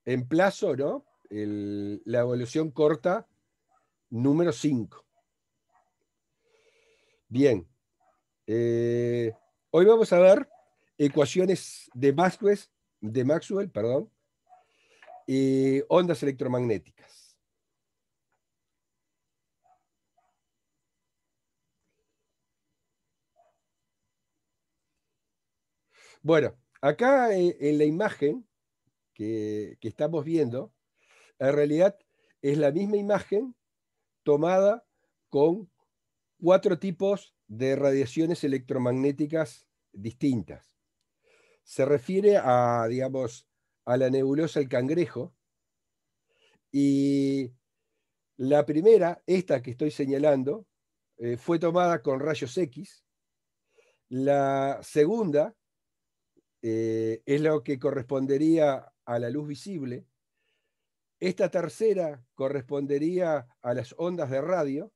emplazo, ¿no? La evolución corta número 5. Bien. Hoy vamos a ver ecuaciones de Maxwell, perdón, y ondas electromagnéticas. Bueno, acá en la imagen que estamos viendo, en realidad es la misma imagen tomada con 4 tipos de radiaciones electromagnéticas distintas. Se refiere a, digamos, a la nebulosa El Cangrejo, y la primera, esta que estoy señalando, fue tomada con rayos X. La segunda es lo que correspondería a la luz visible. Esta tercera correspondería a las ondas de radio,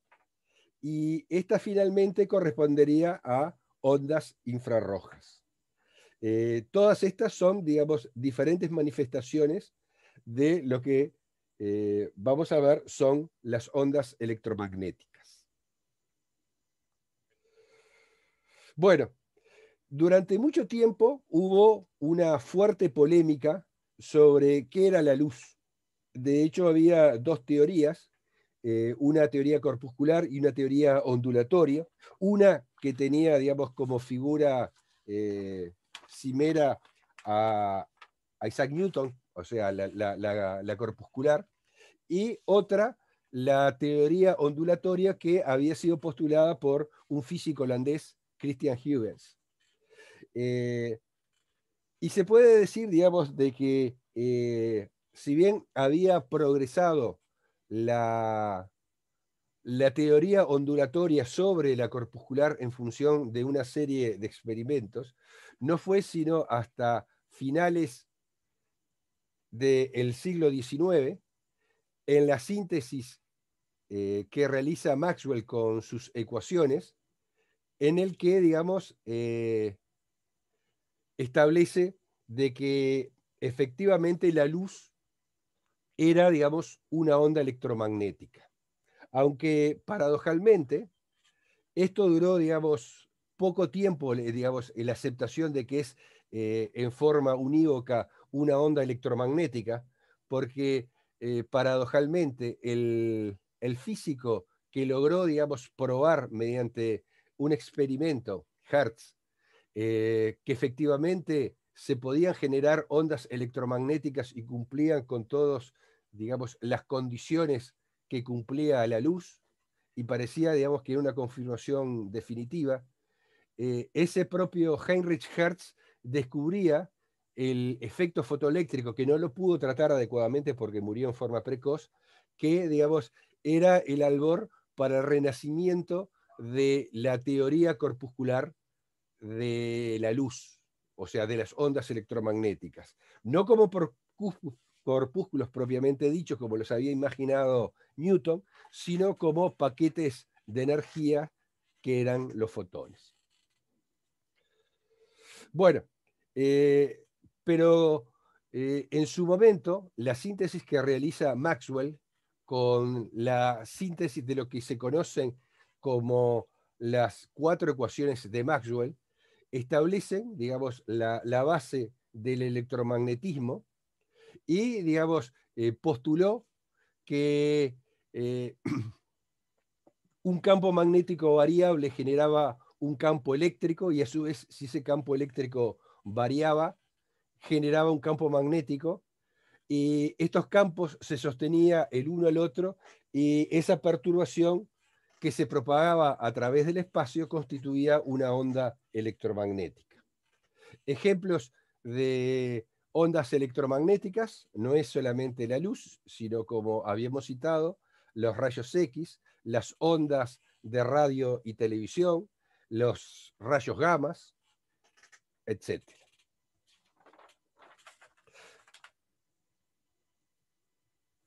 y esta finalmente correspondería a ondas infrarrojas. Todas estas son, digamos, diferentes manifestaciones de lo que vamos a ver son las ondas electromagnéticas. Bueno, durante mucho tiempo hubo una fuerte polémica sobre qué era la luz. De hecho, había 2 teorías, una teoría corpuscular y una teoría ondulatoria. Una que tenía, digamos, como figura cimera a Isaac Newton, o sea, la corpuscular, y otra, la teoría ondulatoria, que había sido postulada por un físico holandés, Christian Huygens. Y se puede decir, digamos, de que si bien había progresado la teoría ondulatoria sobre la corpuscular en función de una serie de experimentos, no fue sino hasta finales del siglo XIX, en la síntesis que realiza Maxwell con sus ecuaciones, en el que, digamos, establece de que efectivamente la luz era, digamos, una onda electromagnética. Aunque paradojalmente, esto duró, digamos, poco tiempo, digamos, en la aceptación de que es en forma unívoca una onda electromagnética, porque paradojalmente el físico que logró, digamos, probar mediante un experimento, Hertz, que efectivamente se podían generar ondas electromagnéticas y cumplían con todos, digamos, las condiciones que cumplía la luz, y parecía, digamos, que era una confirmación definitiva. Ese propio Heinrich Hertz descubría el efecto fotoeléctrico, que no lo pudo tratar adecuadamente porque murió en forma precoz, que, digamos, era el albor para el renacimiento de la teoría corpuscular de la luz, o sea, de las ondas electromagnéticas. No como corpúsculos propiamente dichos, como los había imaginado Newton, sino como paquetes de energía que eran los fotones. Bueno, pero en su momento, la síntesis que realiza Maxwell con la síntesis de lo que se conocen como las 4 ecuaciones de Maxwell, establecen, digamos, la base del electromagnetismo, y, digamos, postuló que un campo magnético variable generaba un campo eléctrico, y a su vez, si ese campo eléctrico variaba, generaba un campo magnético, y estos campos se sostenía el uno al otro, y esa perturbación que se propagaba a través del espacio constituía una onda electromagnética. Ejemplos de ondas electromagnéticas no es solamente la luz, sino, como habíamos citado, los rayos X, las ondas de radio y televisión, los rayos gamas, etc.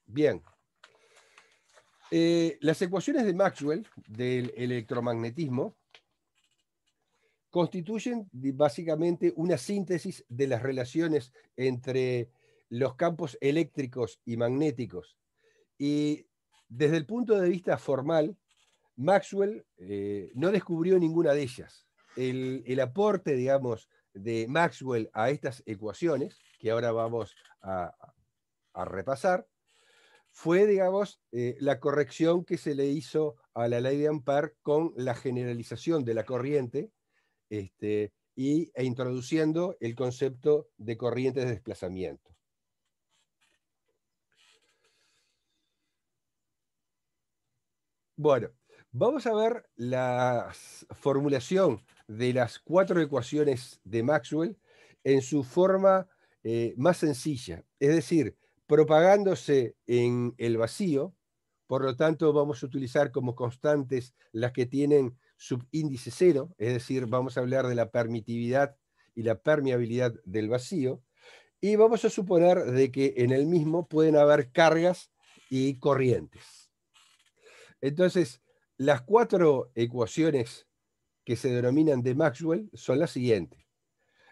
Bien, las ecuaciones de Maxwell del electromagnetismo constituyen básicamente una síntesis de las relaciones entre los campos eléctricos y magnéticos. Y desde el punto de vista formal, Maxwell no descubrió ninguna de ellas. El aporte, digamos, de Maxwell a estas ecuaciones, que ahora vamos a repasar, fue, digamos, la corrección que se le hizo a la ley de Ampère con la generalización de la corriente e introduciendo el concepto de corrientes de desplazamiento. Bueno, vamos a ver la formulación de las 4 ecuaciones de Maxwell en su forma más sencilla, es decir, propagándose en el vacío. Por lo tanto, vamos a utilizar como constantes las que tienen subíndice cero, es decir, vamos a hablar de la permitividad y la permeabilidad del vacío, y vamos a suponer de que en el mismo pueden haber cargas y corrientes. Entonces, las 4 ecuaciones que se denominan de Maxwell son las siguientes.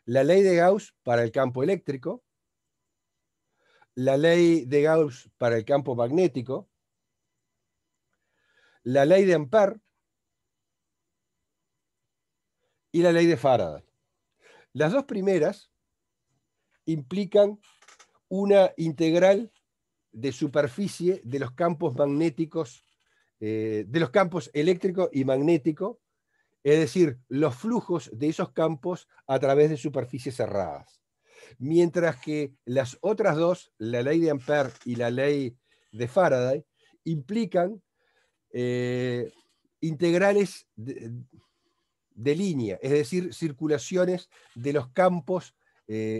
La ley de Gauss para el campo eléctrico, la ley de Gauss para el campo magnético, la ley de Ampère y la ley de Faraday. Las 2 primeras implican una integral de superficie de los campos magnéticos, de los campos eléctrico y magnético, es decir, los flujos de esos campos a través de superficies cerradas. Mientras que las otras 2, la ley de Ampère y la ley de Faraday, implican integrales de línea, es decir, circulaciones de los campos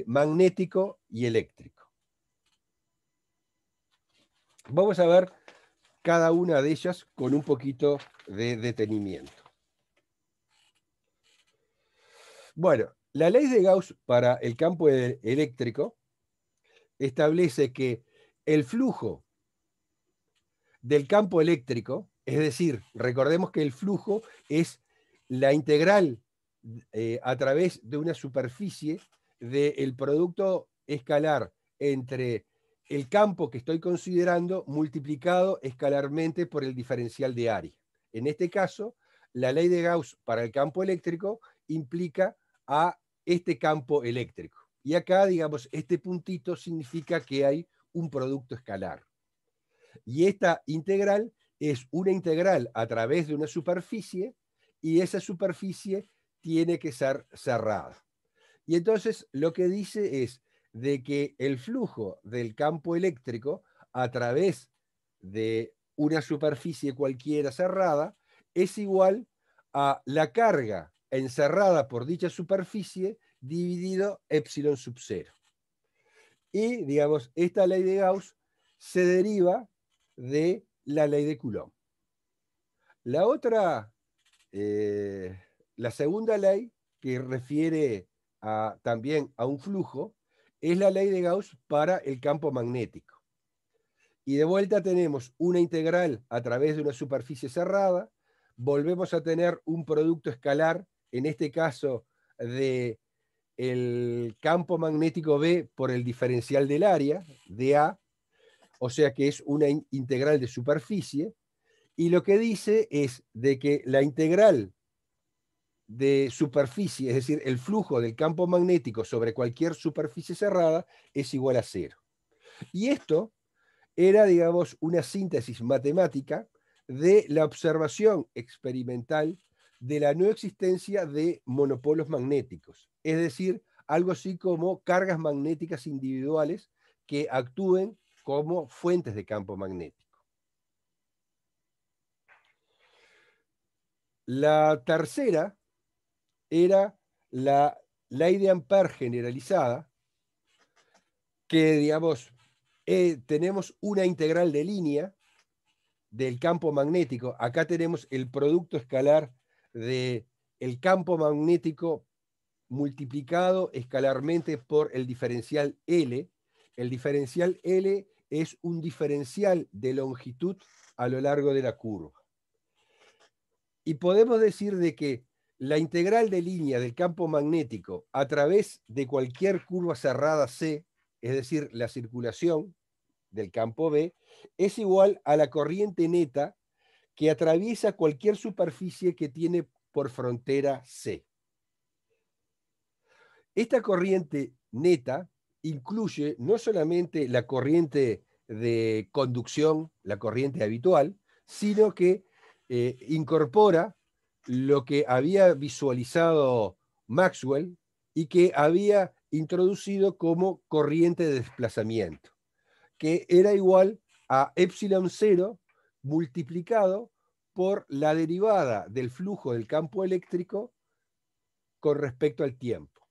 magnético y eléctrico. Vamos a ver cada una de ellas con un poquito de detenimiento. Bueno, la ley de Gauss para el campo eléctrico establece que el flujo del campo eléctrico, es decir, recordemos que el flujo es la integral a través de una superficie del producto escalar entre el campo que estoy considerando multiplicado escalarmente por el diferencial de área. En este caso, la ley de Gauss para el campo eléctrico implica a este campo eléctrico. Y acá, digamos, este puntito significa que hay un producto escalar. Y esta integral es una integral a través de una superficie y esa superficie tiene que ser cerrada. Y entonces lo que dice es de que el flujo del campo eléctrico a través de una superficie cualquiera cerrada es igual a la carga encerrada por dicha superficie dividido epsilon sub 0. Y, digamos, esta ley de Gauss se deriva de la ley de Coulomb. La otra, la segunda ley, que refiere también a un flujo, es la ley de Gauss para el campo magnético. Y de vuelta tenemos una integral a través de una superficie cerrada, volvemos a tener un producto escalar, en este caso de el campo magnético B por el diferencial del área, dA, o sea que es una integral de superficie, y lo que dice es de que la integral de superficie, es decir, el flujo del campo magnético sobre cualquier superficie cerrada, es igual a 0. Y esto era, digamos, una síntesis matemática de la observación experimental de la no existencia de monopolos magnéticos, es decir, algo así como cargas magnéticas individuales que actúen como fuentes de campo magnético. La tercera era la ley de Ampère generalizada, que, digamos, tenemos una integral de línea del campo magnético. Acá tenemos el producto escalar del campo magnético multiplicado escalarmente por el diferencial L. El diferencial L es un diferencial de longitud a lo largo de la curva. Y podemos decir de que la integral de línea del campo magnético a través de cualquier curva cerrada C, es decir, la circulación del campo B, es igual a la corriente neta que atraviesa cualquier superficie que tiene por frontera C. Esta corriente neta incluye no solamente la corriente de conducción, la corriente habitual, sino que incorpora lo que había visualizado Maxwell y que había introducido como corriente de desplazamiento, que era igual a epsilon 0 multiplicado por la derivada del flujo del campo eléctrico con respecto al tiempo.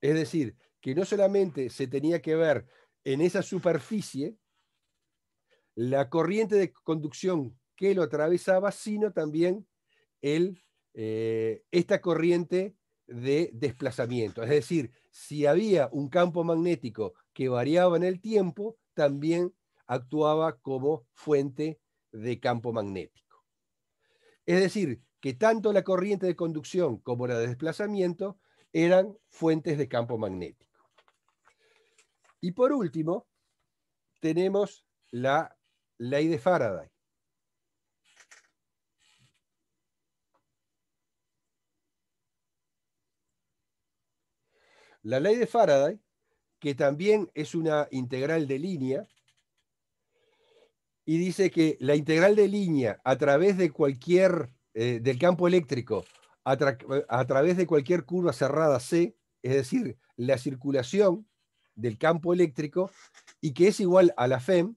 Es decir, que no solamente se tenía que ver en esa superficie la corriente de conducción que lo atravesaba, sino también esta corriente de desplazamiento. Es decir, si había un campo magnético que variaba en el tiempo, también actuaba como fuente de campo magnético. Es decir, que tanto la corriente de conducción como la de desplazamiento eran fuentes de campo magnético. Y por último, tenemos la ley de Faraday. La ley de Faraday, que también es una integral de línea, y dice que la integral de línea a través de cualquier, del campo eléctrico, a través de cualquier curva cerrada C, es decir, la circulación del campo eléctrico, y que es igual a la FEM,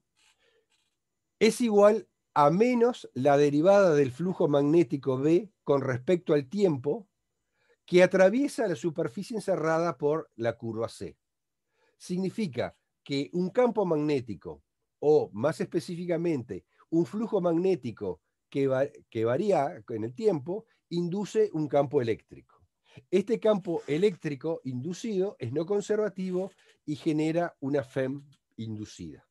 es igual a menos la derivada del flujo magnético B con respecto al tiempo que atraviesa la superficie encerrada por la curva C. Significa que un campo magnético, o más específicamente, un flujo magnético que varía en el tiempo, induce un campo eléctrico. Este campo eléctrico inducido es no conservativo y genera una FEM inducida.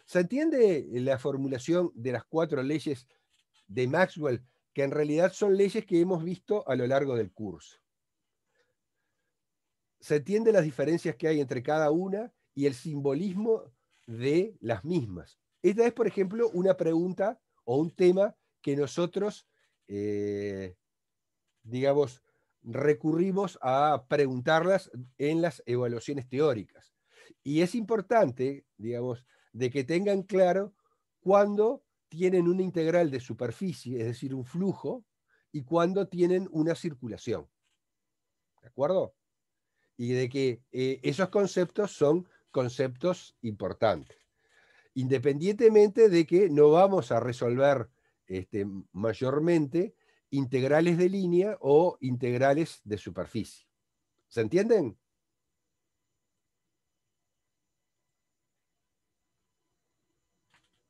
¿Se entiende la formulación de las 4 leyes de Maxwell, que en realidad son leyes que hemos visto a lo largo del curso? Se entiende las diferencias que hay entre cada una y el simbolismo de las mismas. Esta es, por ejemplo, una pregunta o un tema que nosotros, digamos, recurrimos a preguntarlas en las evaluaciones teóricas. Y es importante, digamos, de que tengan claro cuándo tienen una integral de superficie, es decir, un flujo, y cuándo tienen una circulación. ¿De acuerdo? Y de que esos conceptos son conceptos importantes. Independientemente de que no vamos a resolver mayormente integrales de línea o integrales de superficie. ¿Se entienden?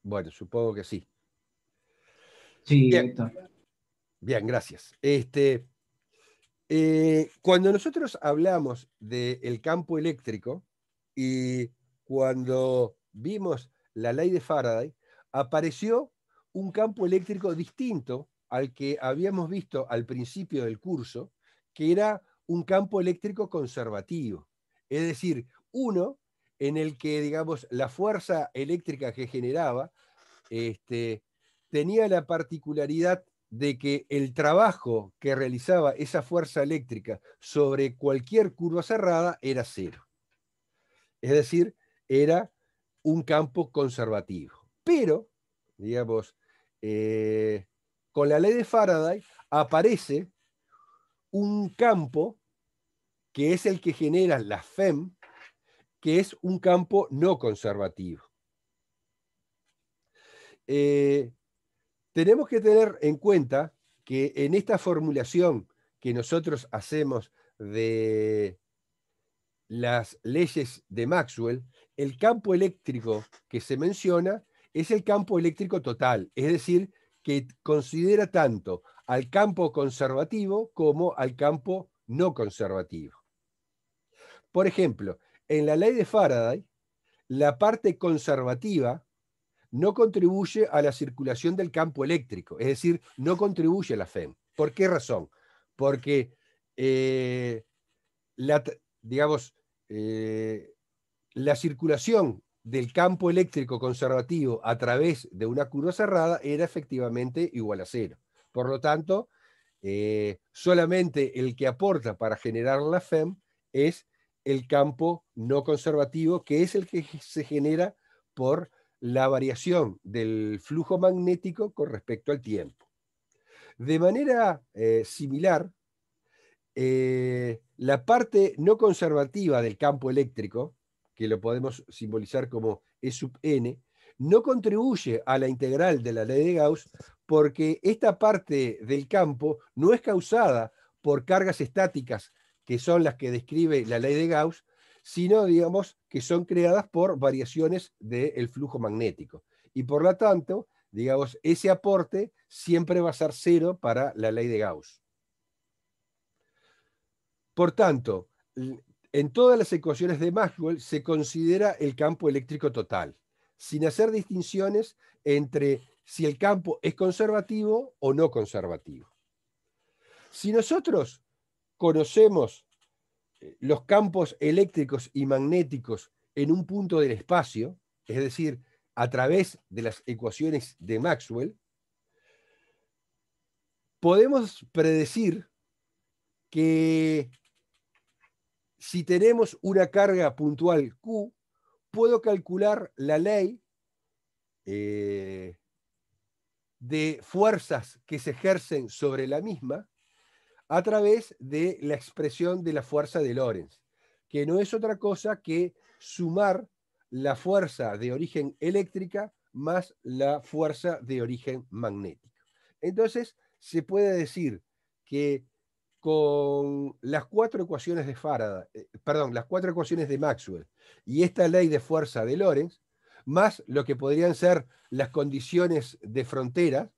Bueno, supongo que sí. Sí, Bien, Héctor. bien, gracias. Cuando nosotros hablamos del campo eléctrico y cuando vimos la ley de Faraday, apareció un campo eléctrico distinto al que habíamos visto al principio del curso, que era un campo eléctrico conservativo. Es decir, uno en el que, digamos, la fuerza eléctrica que generaba tenía la particularidad de que el trabajo que realizaba esa fuerza eléctrica sobre cualquier curva cerrada era cero. Es decir, era un campo conservativo. Pero, digamos, con la ley de Faraday aparece un campo que es el que genera la FEM, que es un campo no conservativo. Tenemos que tener en cuenta que en esta formulación que nosotros hacemos de las leyes de Maxwell, el campo eléctrico que se menciona es el campo eléctrico total, es decir, que considera tanto al campo conservativo como al campo no conservativo. Por ejemplo, en la ley de Faraday, la parte conservativa no contribuye a la circulación del campo eléctrico, es decir, no contribuye a la FEM. ¿Por qué razón? porque digamos, la circulación del campo eléctrico conservativo a través de una curva cerrada era efectivamente igual a cero. Por lo tanto, solamente el que aporta para generar la FEM es el campo no conservativo, que es el que se genera por la variación del flujo magnético con respecto al tiempo. De manera similar, la parte no conservativa del campo eléctrico, que lo podemos simbolizar como E sub n, no contribuye a la integral de la ley de Gauss porque esta parte del campo no es causada por cargas estáticas, que son las que describe la ley de Gauss, sino, digamos, que son creadas por variaciones del flujo magnético. Y por lo tanto, digamos, ese aporte siempre va a ser cero para la ley de Gauss. Por tanto, en todas las ecuaciones de Maxwell se considera el campo eléctrico total, sin hacer distinciones entre si el campo es conservativo o no conservativo. Si nosotros conocemos los campos eléctricos y magnéticos en un punto del espacio, es decir, a través de las ecuaciones de Maxwell, podemos predecir que si tenemos una carga puntual Q, puedo calcular la ley de fuerzas que se ejercen sobre la misma a través de la expresión de la fuerza de Lorentz, que no es otra cosa que sumar la fuerza de origen eléctrica más la fuerza de origen magnético. Entonces, se puede decir que con las cuatro ecuaciones de Faraday, las cuatro ecuaciones de Maxwell y esta ley de fuerza de Lorentz, más lo que podrían ser las condiciones de frontera,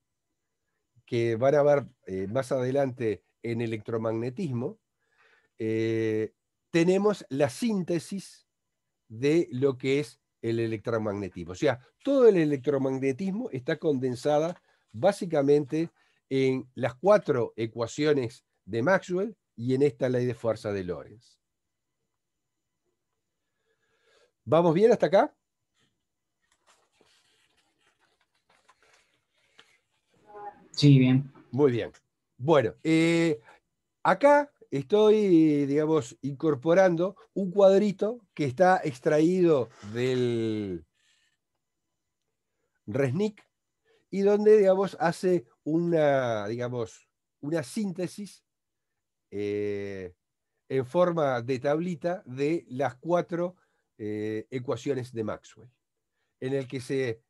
que van a ver más adelante en electromagnetismo, tenemos la síntesis de lo que es el electromagnetismo. O sea, todo el electromagnetismo está condensada básicamente en las cuatro ecuaciones de Maxwell y en esta ley de fuerza de Lorentz. ¿Vamos bien hasta acá? Sí, bien. Muy bien. Bueno, acá estoy, digamos, incorporando un cuadrito que está extraído del Resnick y donde, digamos, hace una, digamos, una síntesis en forma de tablita de las cuatro ecuaciones de Maxwell, en el que se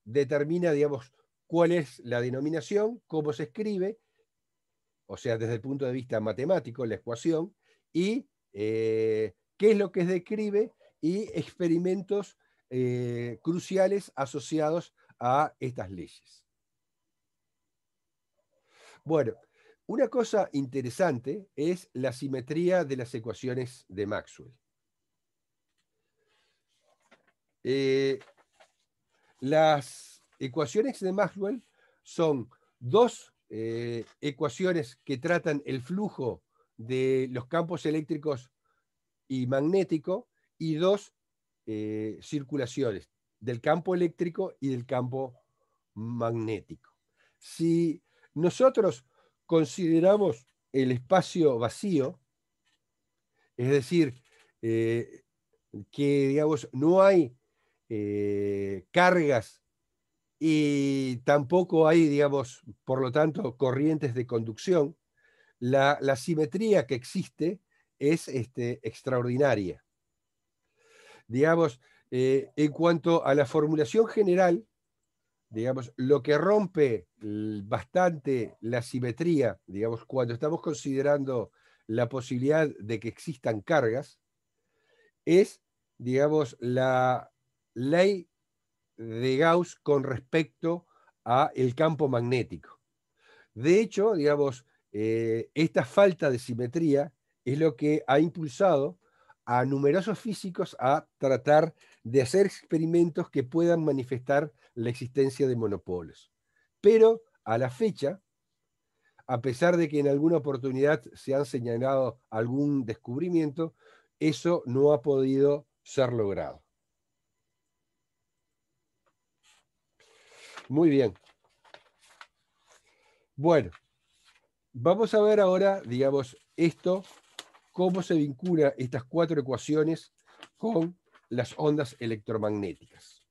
determina, digamos, cuál es la denominación, cómo se escribe, o sea, desde el punto de vista matemático, la ecuación, y qué es lo que describe y experimentos cruciales asociados a estas leyes. Bueno, una cosa interesante es la simetría de las ecuaciones de Maxwell. Las ecuaciones de Maxwell son dos ecuaciones que tratan el flujo de los campos eléctricos y magnético y dos circulaciones del campo eléctrico y del campo magnético. Si nosotros consideramos el espacio vacío, es decir, que digamos no hay cargas y tampoco hay, digamos, por lo tanto, corrientes de conducción, la simetría que existe es extraordinaria. Digamos, en cuanto a la formulación general, digamos, lo que rompe bastante la simetría, digamos, cuando estamos considerando la posibilidad de que existan cargas, es, digamos, la ley de Gauss con respecto a el campo magnético. De hecho, digamos, esta falta de simetría es lo que ha impulsado a numerosos físicos a tratar de hacer experimentos que puedan manifestar la existencia de monopolos. Pero a la fecha a pesar de que en alguna oportunidad se han señalado algún descubrimiento, eso no ha podido ser logrado. Muy bien. Bueno, vamos a ver ahora, digamos, cómo se vincula estas cuatro ecuaciones con las ondas electromagnéticas.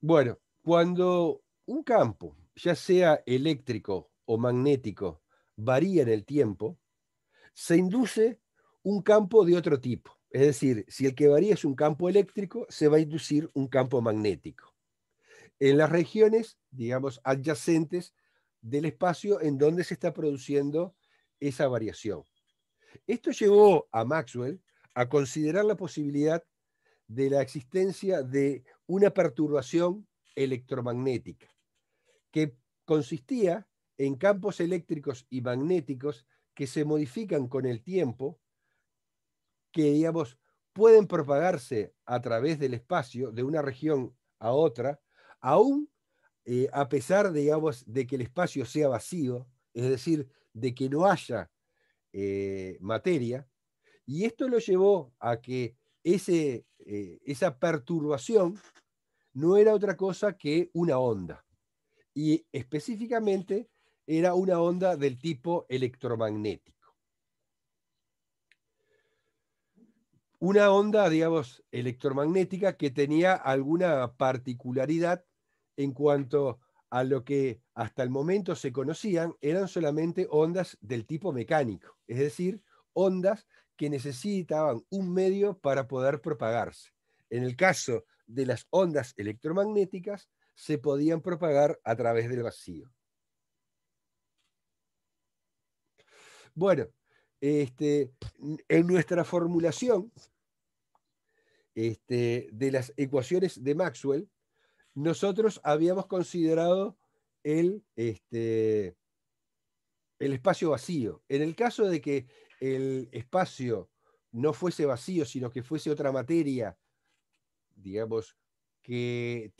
Bueno, cuando un campo, ya sea eléctrico o magnético, varía en el tiempo, se induce un campo de otro tipo. Es decir, si el que varía es un campo eléctrico, se va a inducir un campo magnético en las regiones, digamos, adyacentes del espacio en donde se está produciendo esa variación. Esto llevó a Maxwell a considerar la posibilidad de la existencia de una perturbación electromagnética, que consistía en campos eléctricos y magnéticos que se modifican con el tiempo, que, digamos, pueden propagarse a través del espacio de una región a otra, aún a pesar, digamos, de que el espacio sea vacío, es decir, de que no haya materia, y esto lo llevó a que esa perturbación no era otra cosa que una onda, y específicamente era una onda del tipo electromagnético. Una onda, digamos, electromagnética que tenía alguna particularidad en cuanto a lo que hasta el momento se conocían, eran solamente ondas del tipo mecánico, es decir, ondas que necesitaban un medio para poder propagarse. En el caso de las ondas electromagnéticas, se podían propagar a través del vacío. Bueno, en nuestra formulación de las ecuaciones de Maxwell, nosotros habíamos considerado el espacio vacío. En el caso de que el espacio no fuese vacío, sino que fuese otra materia, digamos, que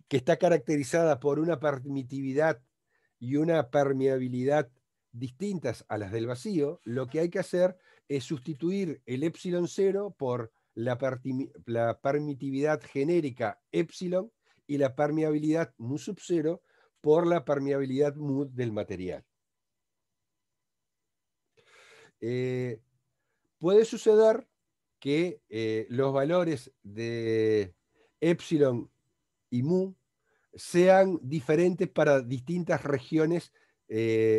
está caracterizada por una permitividad y una permeabilidad distintas a las del vacío, lo que hay que hacer es sustituir el epsilon 0 por la permitividad genérica epsilon y la permeabilidad mu sub 0 por la permeabilidad mu del material. Puede suceder que los valores de epsilon y mu sean diferentes para distintas regiones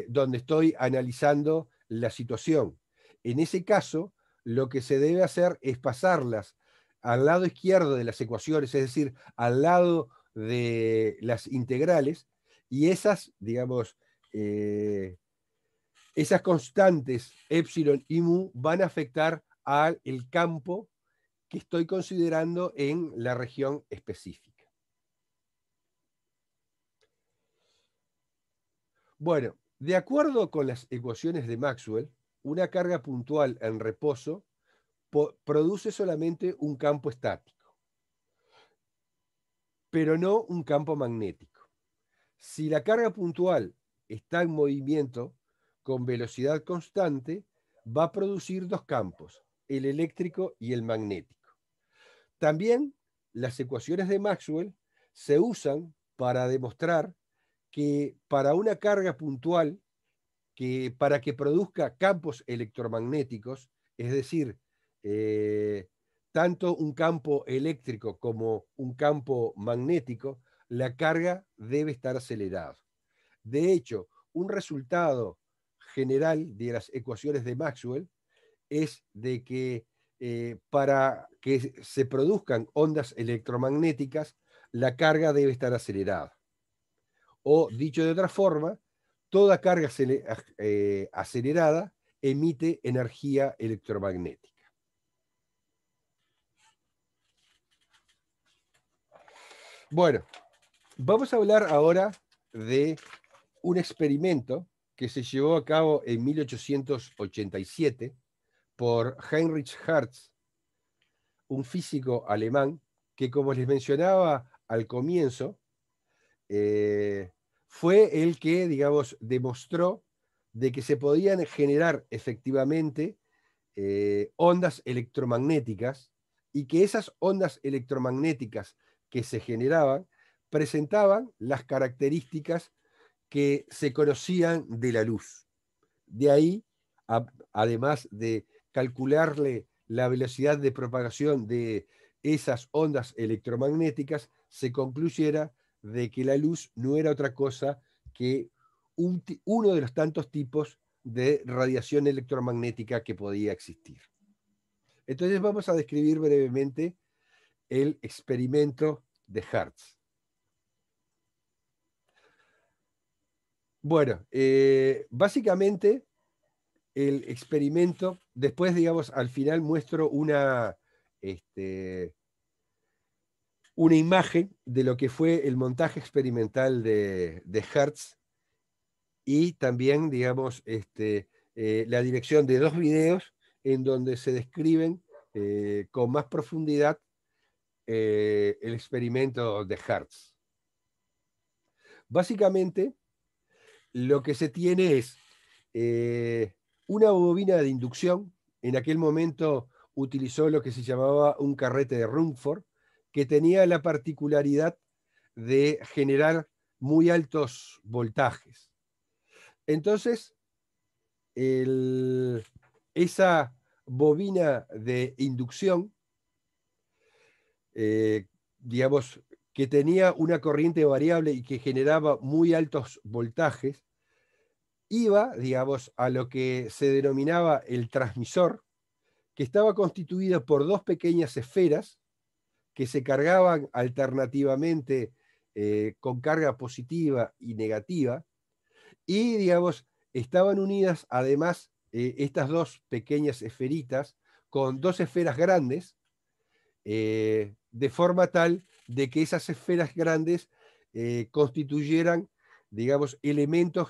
donde estoy analizando la situación. En ese caso, lo que se debe hacer es pasarlas al lado izquierdo de las ecuaciones, es decir, al lado de las integrales, y esas, digamos, esas constantes epsilon y mu van a afectar al campo que estoy considerando en la región específica. Bueno, de acuerdo con las ecuaciones de Maxwell, una carga puntual en reposo produce solamente un campo estático, pero no un campo magnético. Si la carga puntual está en movimiento con velocidad constante, va a producir dos campos, el eléctrico y el magnético. También las ecuaciones de Maxwell se usan para demostrar que para una carga puntual, para que produzca campos electromagnéticos, es decir, tanto un campo eléctrico como un campo magnético, la carga debe estar acelerada. De hecho, un resultado general de las ecuaciones de Maxwell es de que para que se produzcan ondas electromagnéticas, la carga debe estar acelerada. O, dicho de otra forma, toda carga acelerada emite energía electromagnética. Bueno, vamos a hablar ahora de un experimento que se llevó a cabo en 1887 por Heinrich Hertz, un físico alemán que, como les mencionaba al comienzo, fue el que, digamos, demostró de que se podían generar efectivamente ondas electromagnéticas y que esas ondas electromagnéticas que se generaban presentaban las características que se conocían de la luz. De ahí, además de calcularle la velocidad de propagación de esas ondas electromagnéticas, se concluyera de que la luz no era otra cosa que uno de los tantos tipos de radiación electromagnética que podía existir. Entonces vamos a describir brevemente el experimento de Hertz. Bueno, básicamente el experimento, después, digamos, al final muestro una imagen de lo que fue el montaje experimental de Hertz y también, digamos, la dirección de 2 videos en donde se describen con más profundidad el experimento de Hertz. Básicamente, lo que se tiene es una bobina de inducción. En aquel momento utilizó lo que se llamaba un carrete de Rumford, que tenía la particularidad de generar muy altos voltajes. Entonces, esa bobina de inducción, digamos, que tenía una corriente variable y que generaba muy altos voltajes, iba, digamos, a lo que se denominaba el transmisor, que estaba constituido por 2 pequeñas esferas que se cargaban alternativamente con carga positiva y negativa, y, digamos, estaban unidas además estas 2 pequeñas esferitas con 2 esferas grandes, de forma tal de que esas esferas grandes constituyeran, digamos, elementos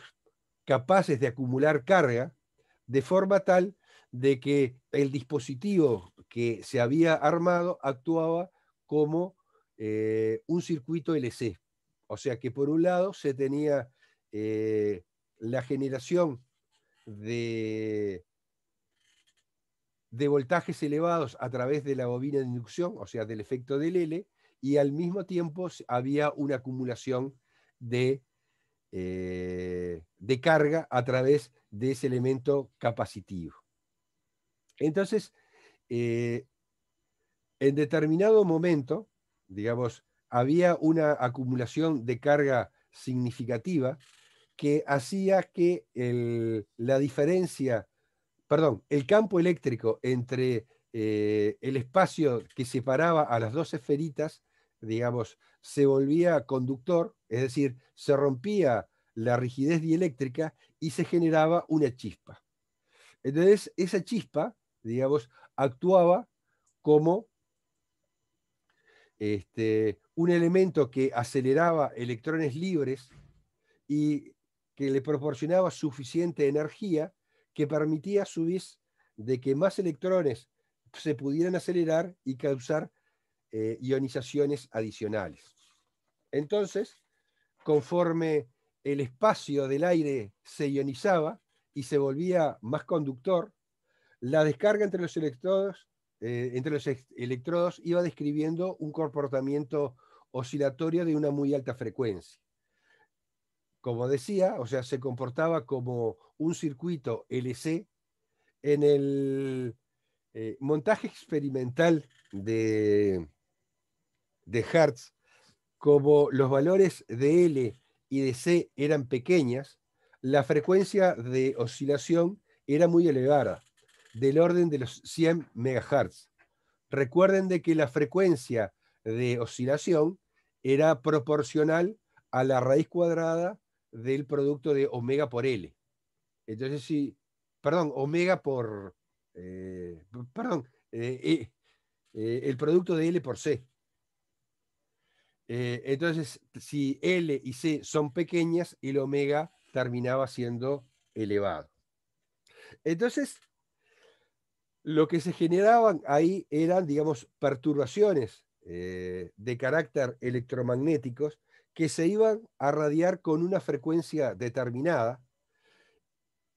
capaces de acumular carga, de forma tal de que el dispositivo que se había armado actuaba como un circuito LC. O sea que por un lado se tenía la generación de voltajes elevados a través de la bobina de inducción, o sea, del efecto del L, y al mismo tiempo había una acumulación de carga a través de ese elemento capacitivo. Entonces, en determinado momento, digamos, había una acumulación de carga significativa que hacía que la diferencia, perdón, el campo eléctrico entre el espacio que separaba a las 2 esferitas, digamos, se volvía conductor, es decir, se rompía la rigidez dieléctrica y se generaba una chispa. Entonces, esa chispa, digamos, actuaba como un elemento que aceleraba electrones libres y que le proporcionaba suficiente energía que permitía a su vez de que más electrones se pudieran acelerar y causar ionizaciones adicionales. Entonces, conforme el espacio del aire se ionizaba y se volvía más conductor, la descarga entre los electrodos iba describiendo un comportamiento oscilatorio de una muy alta frecuencia. Como decía, o sea, se comportaba como un circuito LC. En el montaje experimental de Hertz, como los valores de L y de C eran pequeñas, la frecuencia de oscilación era muy elevada, del orden de los 100 MHz. Recuerden de que la frecuencia de oscilación era proporcional a la raíz cuadrada del producto de omega por L. Entonces, sí, perdón, omega por, perdón, el producto de L por C. Entonces, si L y C son pequeñas, el omega terminaba siendo elevado. Entonces, lo que se generaban ahí eran, digamos, perturbaciones de carácter electromagnéticos que se iban a radiar con una frecuencia determinada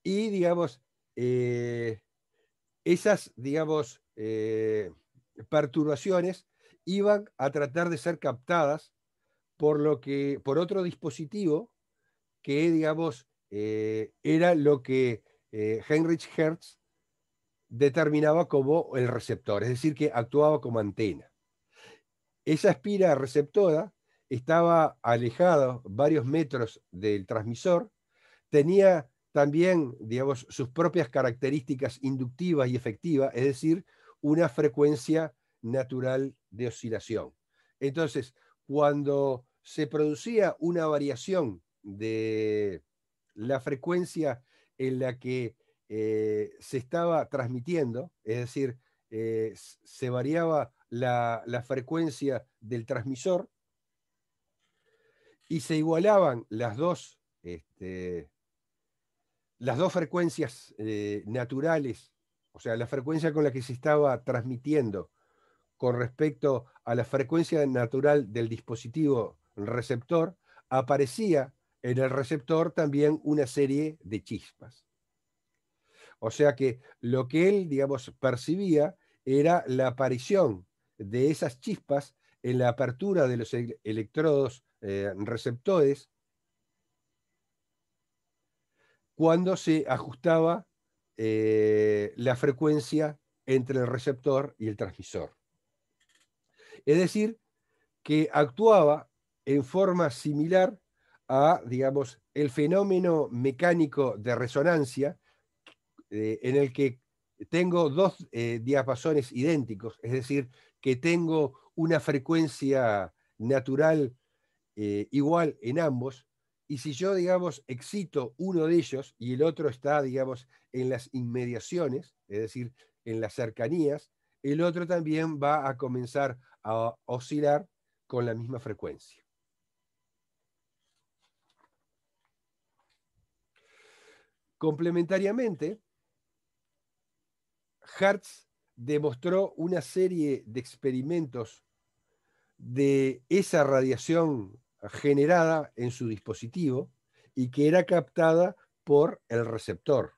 y, digamos, esas, digamos, perturbaciones iban a tratar de ser captadas por otro dispositivo que, digamos, era lo que Heinrich Hertz determinaba como el receptor, es decir, que actuaba como antena. Esa espira receptora estaba alejada varios metros del transmisor, tenía también, digamos, sus propias características inductivas y efectivas, es decir, una frecuencia natural de oscilación. Entonces, cuando se producía una variación de la frecuencia en la que se estaba transmitiendo, es decir, se variaba la frecuencia del transmisor y se igualaban las dos frecuencias naturales, o sea, la frecuencia con la que se estaba transmitiendo con respecto a la frecuencia natural del dispositivo receptor, aparecía en el receptor también una serie de chispas. O sea que lo que él, digamos, percibía era la aparición de esas chispas en la apertura de los electrodos receptores cuando se ajustaba la frecuencia entre el receptor y el transmisor. Es decir, que actuaba en forma similar a, digamos, el fenómeno mecánico de resonancia en el que tengo dos diapasones idénticos, es decir, que tengo una frecuencia natural igual en ambos, y si yo, digamos, excito uno de ellos y el otro está, digamos, en las inmediaciones, es decir, en las cercanías, el otro también va a comenzar a oscilar con la misma frecuencia. Complementariamente, Hertz demostró una serie de experimentos de esa radiación generada en su dispositivo y que era captada por el receptor.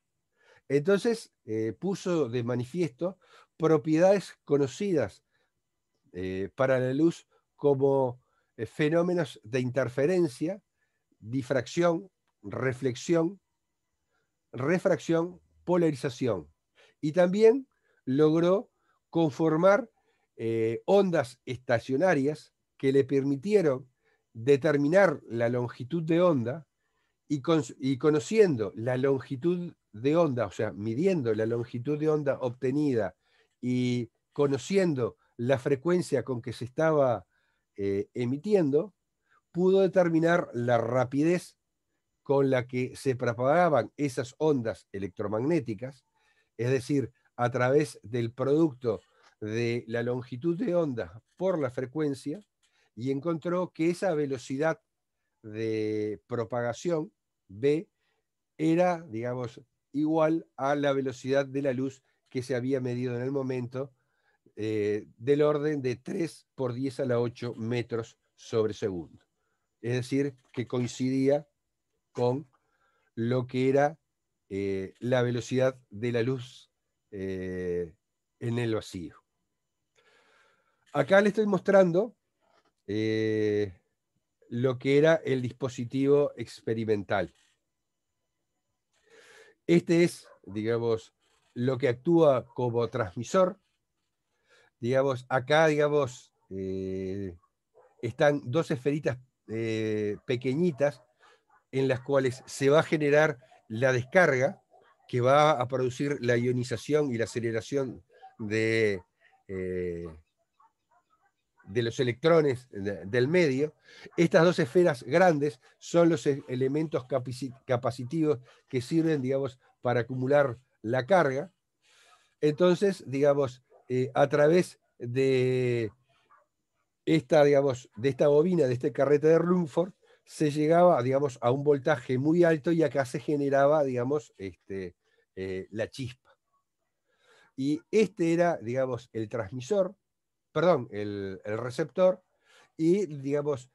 Entonces puso de manifiesto propiedades conocidas para la luz como fenómenos de interferencia, difracción, reflexión, refracción, polarización. Y también logró conformar ondas estacionarias que le permitieron determinar la longitud de onda y conociendo la longitud de onda, o sea, midiendo la longitud de onda obtenida y conociendo la frecuencia con que se estaba emitiendo, pudo determinar la rapidez con la que se propagaban esas ondas electromagnéticas, es decir, a través del producto de la longitud de onda por la frecuencia, y encontró que esa velocidad de propagación, B, era, digamos, igual a la velocidad de la luz que se había medido en el momento, del orden de 3 por 10 a la 8 metros sobre segundo. Es decir, que coincidía con lo que era la velocidad de la luz en el vacío. Acá le estoy mostrando lo que era el dispositivo experimental. Este es, digamos, lo que actúa como transmisor. Digamos, acá, digamos, están dos esferitas pequeñitas en las cuales se va a generar la descarga que va a producir la ionización y la aceleración de los electrones del medio. Estas dos esferas grandes son los elementos capacitivos que sirven, digamos, para acumular la carga. Entonces, digamos, a través de digamos, de esta bobina, de este carrete de Rumford, se llegaba, digamos, a un voltaje muy alto y acá se generaba, digamos, la chispa. Y este era, digamos, el transmisor, perdón, el receptor, y, digamos,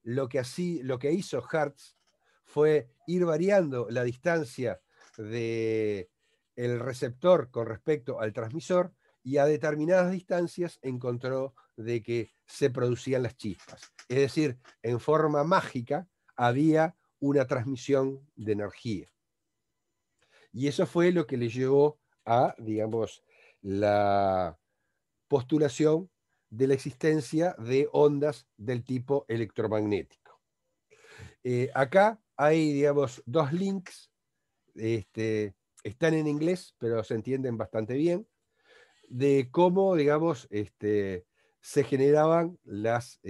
lo que hizo Hertz fue ir variando la distancia del receptor con respecto al transmisor, y a determinadas distancias encontró de que se producían las chispas. Es decir, en forma mágica había una transmisión de energía. Y eso fue lo que le llevó a, digamos, la postulación de la existencia de ondas del tipo electromagnético. Acá hay, digamos, dos links, están en inglés, pero se entienden bastante bien, de cómo, digamos, se generaban las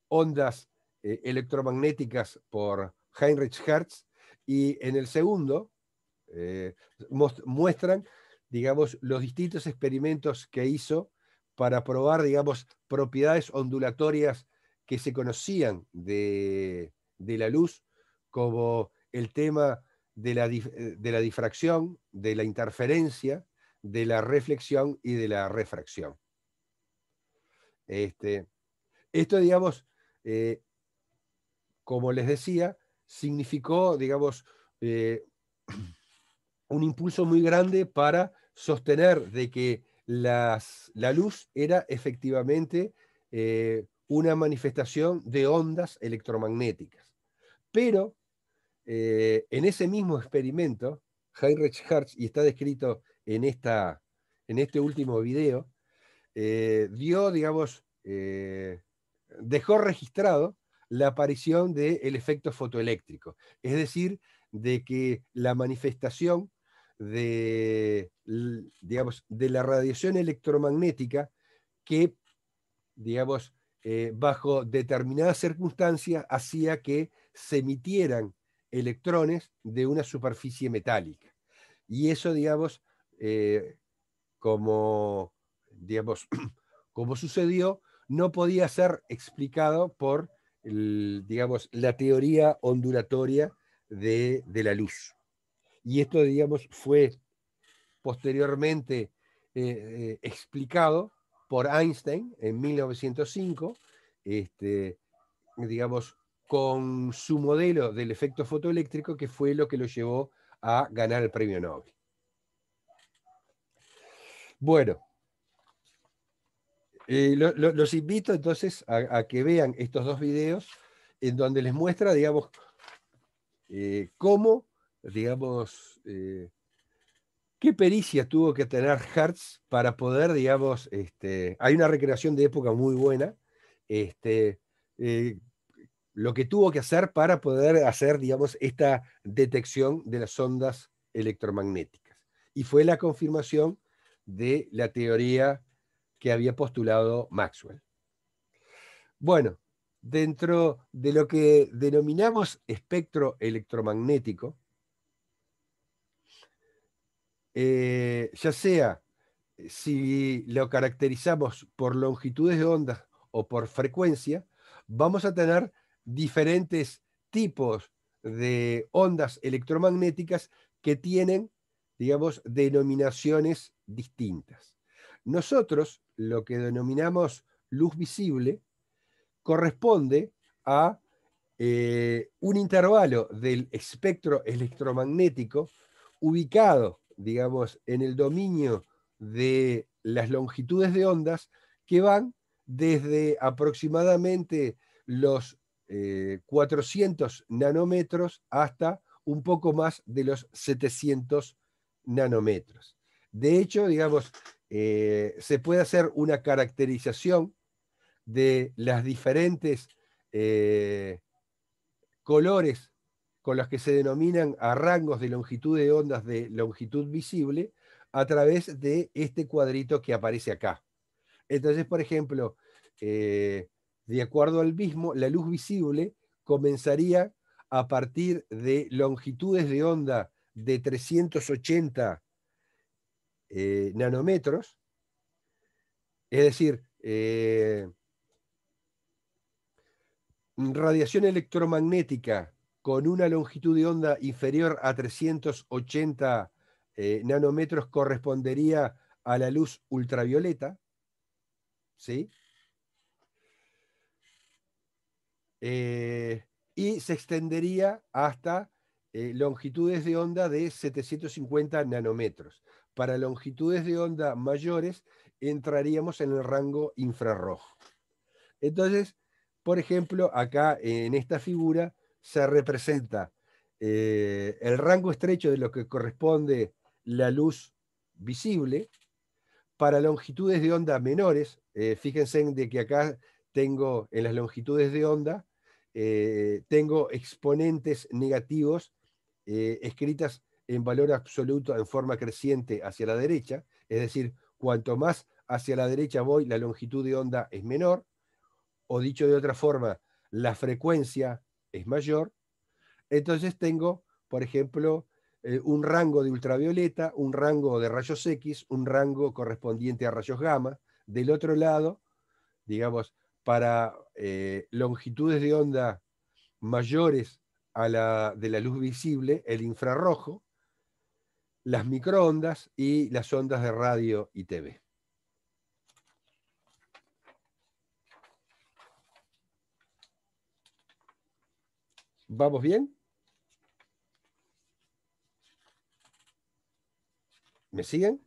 ondas electromagnéticas por Heinrich Hertz, y en el segundo muestran, digamos, los distintos experimentos que hizo para probar, digamos, propiedades ondulatorias que se conocían de la luz, como el tema de la difracción, de la interferencia, de la reflexión y de la refracción. Esto, digamos, como les decía, significó, digamos, un impulso muy grande para sostener de que la luz era efectivamente una manifestación de ondas electromagnéticas. Pero en ese mismo experimento, Heinrich Hertz, y está descrito en este último video, dio, digamos, dejó registrado la aparición del efecto fotoeléctrico, es decir, de que la manifestación digamos, de la radiación electromagnética que, digamos, bajo determinadas circunstancias hacía que se emitieran electrones de una superficie metálica. Y eso, digamos, como, digamos, como sucedió, no podía ser explicado por, digamos, la teoría ondulatoria de la luz. Y esto, digamos, fue posteriormente explicado por Einstein en 1905, digamos, con su modelo del efecto fotoeléctrico, que fue lo que lo llevó a ganar el premio Nobel. Bueno, los invito entonces a que vean estos dos videos en donde les muestra, digamos, cómo, digamos, qué pericia tuvo que tener Hertz para poder, digamos, hay una recreación de época muy buena, eh, lo que tuvo que hacer para poder hacer, digamos, esta detección de las ondas electromagnéticas. Y fue la confirmación de la teoría que había postulado Maxwell. Bueno, dentro de lo que denominamos espectro electromagnético, ya sea si lo caracterizamos por longitudes de onda o por frecuencia, vamos a tener diferentes tipos de ondas electromagnéticas que tienen, digamos, denominaciones distintas. Nosotros, lo que denominamos luz visible, corresponde a un intervalo del espectro electromagnético ubicado, digamos, en el dominio de las longitudes de ondas que van desde aproximadamente los 400 nanómetros hasta un poco más de los 700 nanómetros. De hecho, digamos, se puede hacer una caracterización de las diferentes colores con los que se denominan a rangos de longitud de ondas de longitud visible a través de este cuadrito que aparece acá. Entonces, por ejemplo, de acuerdo al mismo, la luz visible comenzaría a partir de longitudes de onda de 380 nanómetros, es decir, radiación electromagnética con una longitud de onda inferior a 380 nanómetros correspondería a la luz ultravioleta, ¿sí? y se extendería hasta longitudes de onda de 750 nanómetros. Para longitudes de onda mayores entraríamos en el rango infrarrojo. Entonces, por ejemplo, acá en esta figura se representa el rango estrecho de lo que corresponde la luz visible. Para longitudes de onda menores, fíjense en de que acá tengo en las longitudes de onda, tengo exponentes negativos escritas en valor absoluto en forma creciente hacia la derecha, es decir, cuanto más hacia la derecha voy, la longitud de onda es menor, o dicho de otra forma, la frecuencia es mayor. Entonces tengo, por ejemplo, un rango de ultravioleta, un rango de rayos X, un rango correspondiente a rayos gamma. Del otro lado, digamos, para longitudes de onda mayores a la de la luz visible, el infrarrojo, las microondas y las ondas de radio y TV. ¿Vamos bien? ¿Me siguen?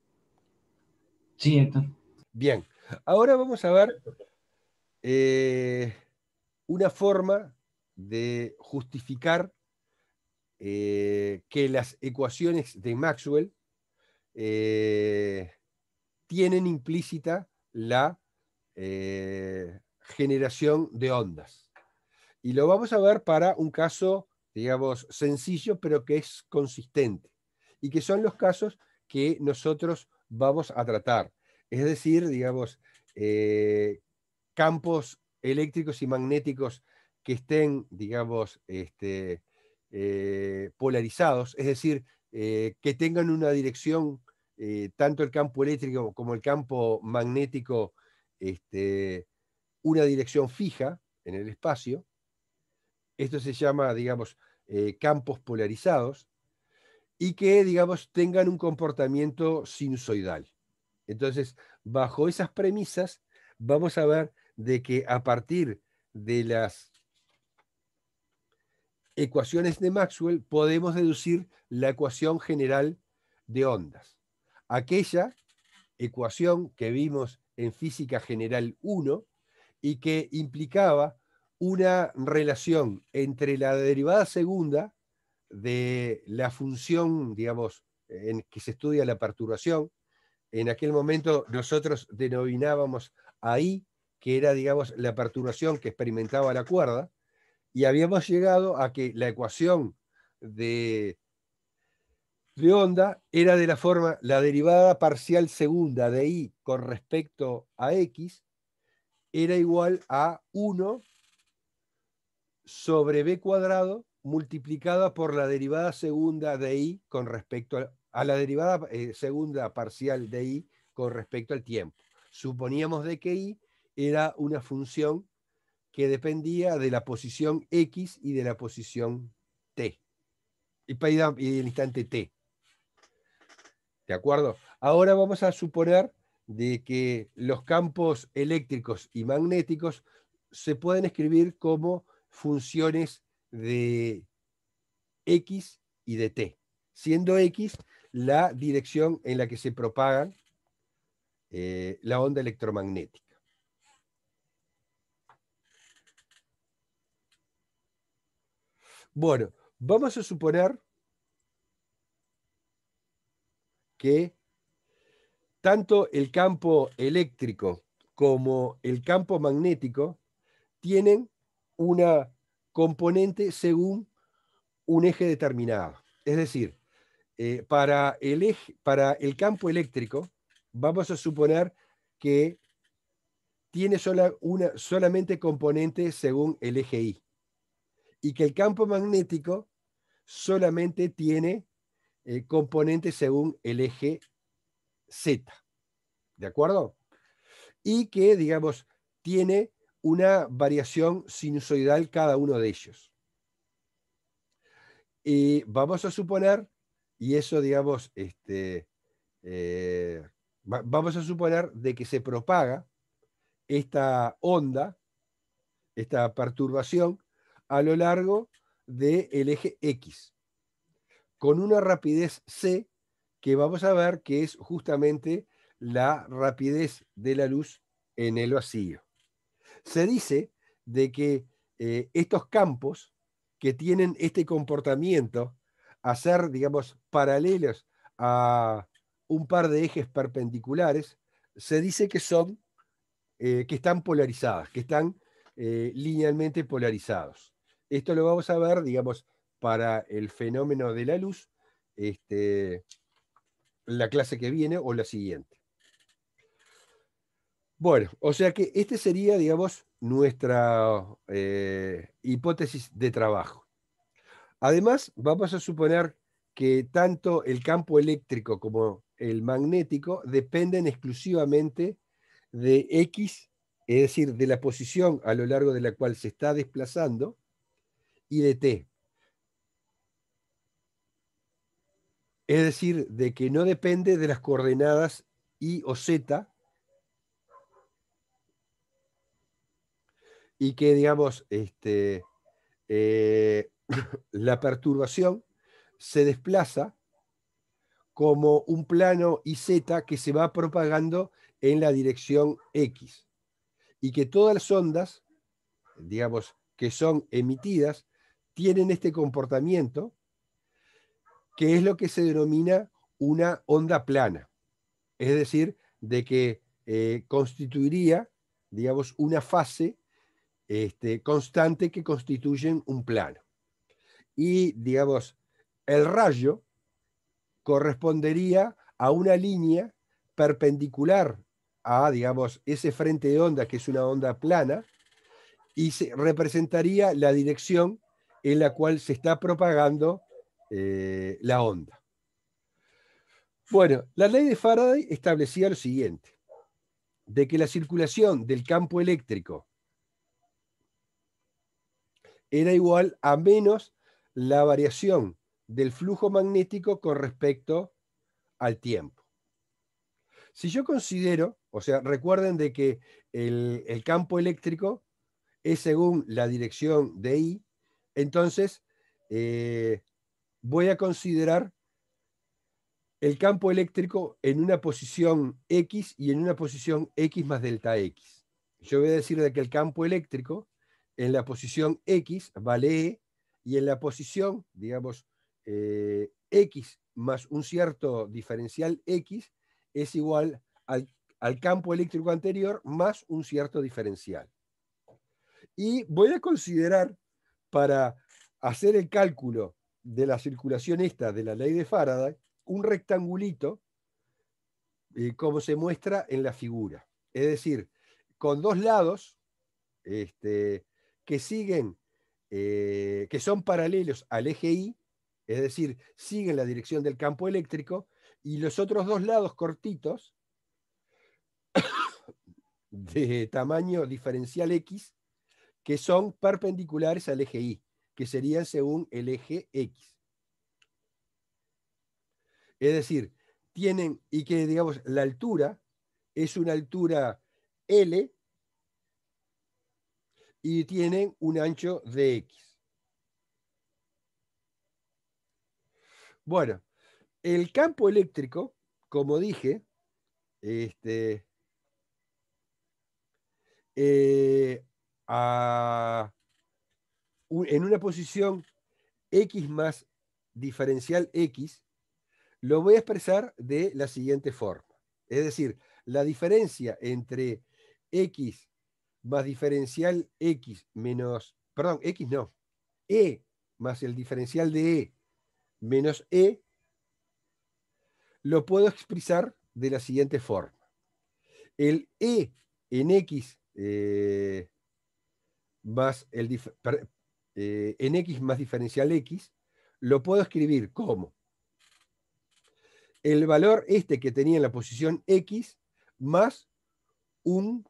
Sí, Héctor. Bien. Ahora vamos a ver una forma de justificar que las ecuaciones de Maxwell tienen implícita la generación de ondas. Y lo vamos a ver para un caso, digamos, sencillo, pero que es consistente. Y que son los casos que nosotros vamos a tratar. Es decir, digamos, campos eléctricos y magnéticos que estén, digamos, polarizados, es decir, que tengan una dirección, tanto el campo eléctrico como el campo magnético, una dirección fija en el espacio. Esto se llama, digamos, campos polarizados y que, digamos, tengan un comportamiento sinusoidal. Entonces, bajo esas premisas, vamos a ver de que a partir de las ecuaciones de Maxwell podemos deducir la ecuación general de ondas. Aquella ecuación que vimos en Física General 1 y que implicaba una relación entre la derivada segunda de la función, digamos, en que se estudia la perturbación. En aquel momento nosotros denominábamos a I, que era, digamos, la perturbación que experimentaba la cuerda, y habíamos llegado a que la ecuación de onda era de la forma, la derivada parcial segunda de I con respecto a X era igual a 1 sobre B cuadrado multiplicada por la derivada segunda de I con respecto a la derivada segunda parcial de I con respecto al tiempo. Suponíamos de que I era una función que dependía de la posición X y de la posición T, y del instante T. ¿De acuerdo? Ahora vamos a suponer de que los campos eléctricos y magnéticos se pueden escribir como funciones de X y de T, siendo X la dirección en la que se propaga la onda electromagnética. Bueno, vamos a suponer que tanto el campo eléctrico como el campo magnético tienen una componente según un eje determinado. Es decir, para el campo eléctrico, vamos a suponer que tiene solamente componente según el eje Y, y que el campo magnético solamente tiene componente según el eje Z. ¿De acuerdo? Y que, digamos, tiene una variación sinusoidal cada uno de ellos. Y vamos a suponer, y eso, digamos, vamos a suponer de que se propaga esta onda, esta perturbación, a lo largo del eje X, con una rapidez c que vamos a ver que es justamente la rapidez de la luz en el vacío. Se dice de que estos campos que tienen este comportamiento a ser, digamos, paralelos a un par de ejes perpendiculares, se dice que son, que están polarizadas, que están linealmente polarizados. Esto lo vamos a ver, digamos, para el fenómeno de la luz, la clase que viene o la siguiente. Bueno, o sea que este sería, digamos, nuestra hipótesis de trabajo. Además, vamos a suponer que tanto el campo eléctrico como el magnético dependen exclusivamente de X, es decir, de la posición a lo largo de la cual se está desplazando, y de T. Es decir, de que no depende de las coordenadas Y o Z, y que, digamos, la perturbación se desplaza como un plano IZ que se va propagando en la dirección X, y que todas las ondas, digamos, que son emitidas, tienen este comportamiento, que es lo que se denomina una onda plana, es decir, de que constituiría, digamos, una fase constante que constituyen un plano. Y, digamos, el rayo correspondería a una línea perpendicular a, digamos, ese frente de onda, que es una onda plana, y se representaría la dirección en la cual se está propagando la onda. Bueno, la ley de Faraday establecía lo siguiente, de que la circulación del campo eléctrico era igual a menos la variación del flujo magnético con respecto al tiempo. Si yo considero, o sea, recuerden de que el campo eléctrico es según la dirección de I, entonces voy a considerar el campo eléctrico en una posición X y en una posición X más delta X. Yo voy a decir de que el campo eléctrico en la posición X vale E, y en la posición, digamos, X más un cierto diferencial X es igual al campo eléctrico anterior más un cierto diferencial. Y voy a considerar, para hacer el cálculo de la circulación esta de la ley de Faraday, un rectangulito, como se muestra en la figura. Es decir, con dos lados que siguen, que son paralelos al eje Y, es decir, siguen la dirección del campo eléctrico, y los otros dos lados cortitos, de tamaño diferencial X, que son perpendiculares al eje Y, que serían según el eje X. Es decir, tienen, y que, digamos, la altura es una altura L y tienen un ancho de X. Bueno, el campo eléctrico, como dije, eh, en una posición X más diferencial X, lo voy a expresar de la siguiente forma. Es decir, la diferencia entre X más diferencial X menos, perdón, X no, E más el diferencial de E menos E, lo puedo expresar de la siguiente forma. El E en X más en X más diferencial X, lo puedo escribir como el valor que tenía en la posición X más un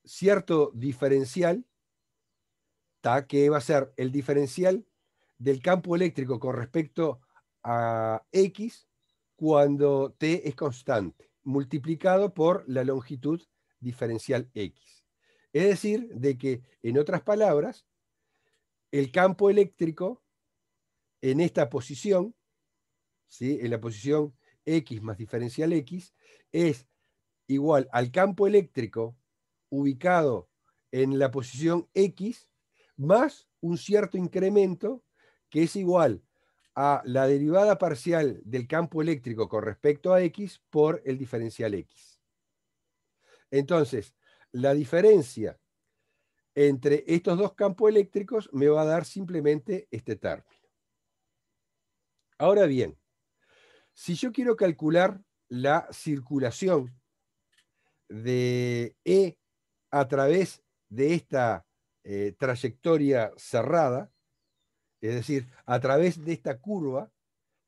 cierto diferencial, que va a ser el diferencial del campo eléctrico con respecto a X cuando T es constante, multiplicado por la longitud diferencial X. Es decir, de que, en otras palabras, el campo eléctrico en esta posición, ¿sí? En la posición X más diferencial X, es igual al campo eléctrico ubicado en la posición X más un cierto incremento que es igual a la derivada parcial del campo eléctrico con respecto a X por el diferencial X. Entonces, la diferencia entre estos dos campos eléctricos me va a dar simplemente este término. Ahora bien, si yo quiero calcular la circulación de E a través de esta trayectoria cerrada, es decir, a través de esta curva,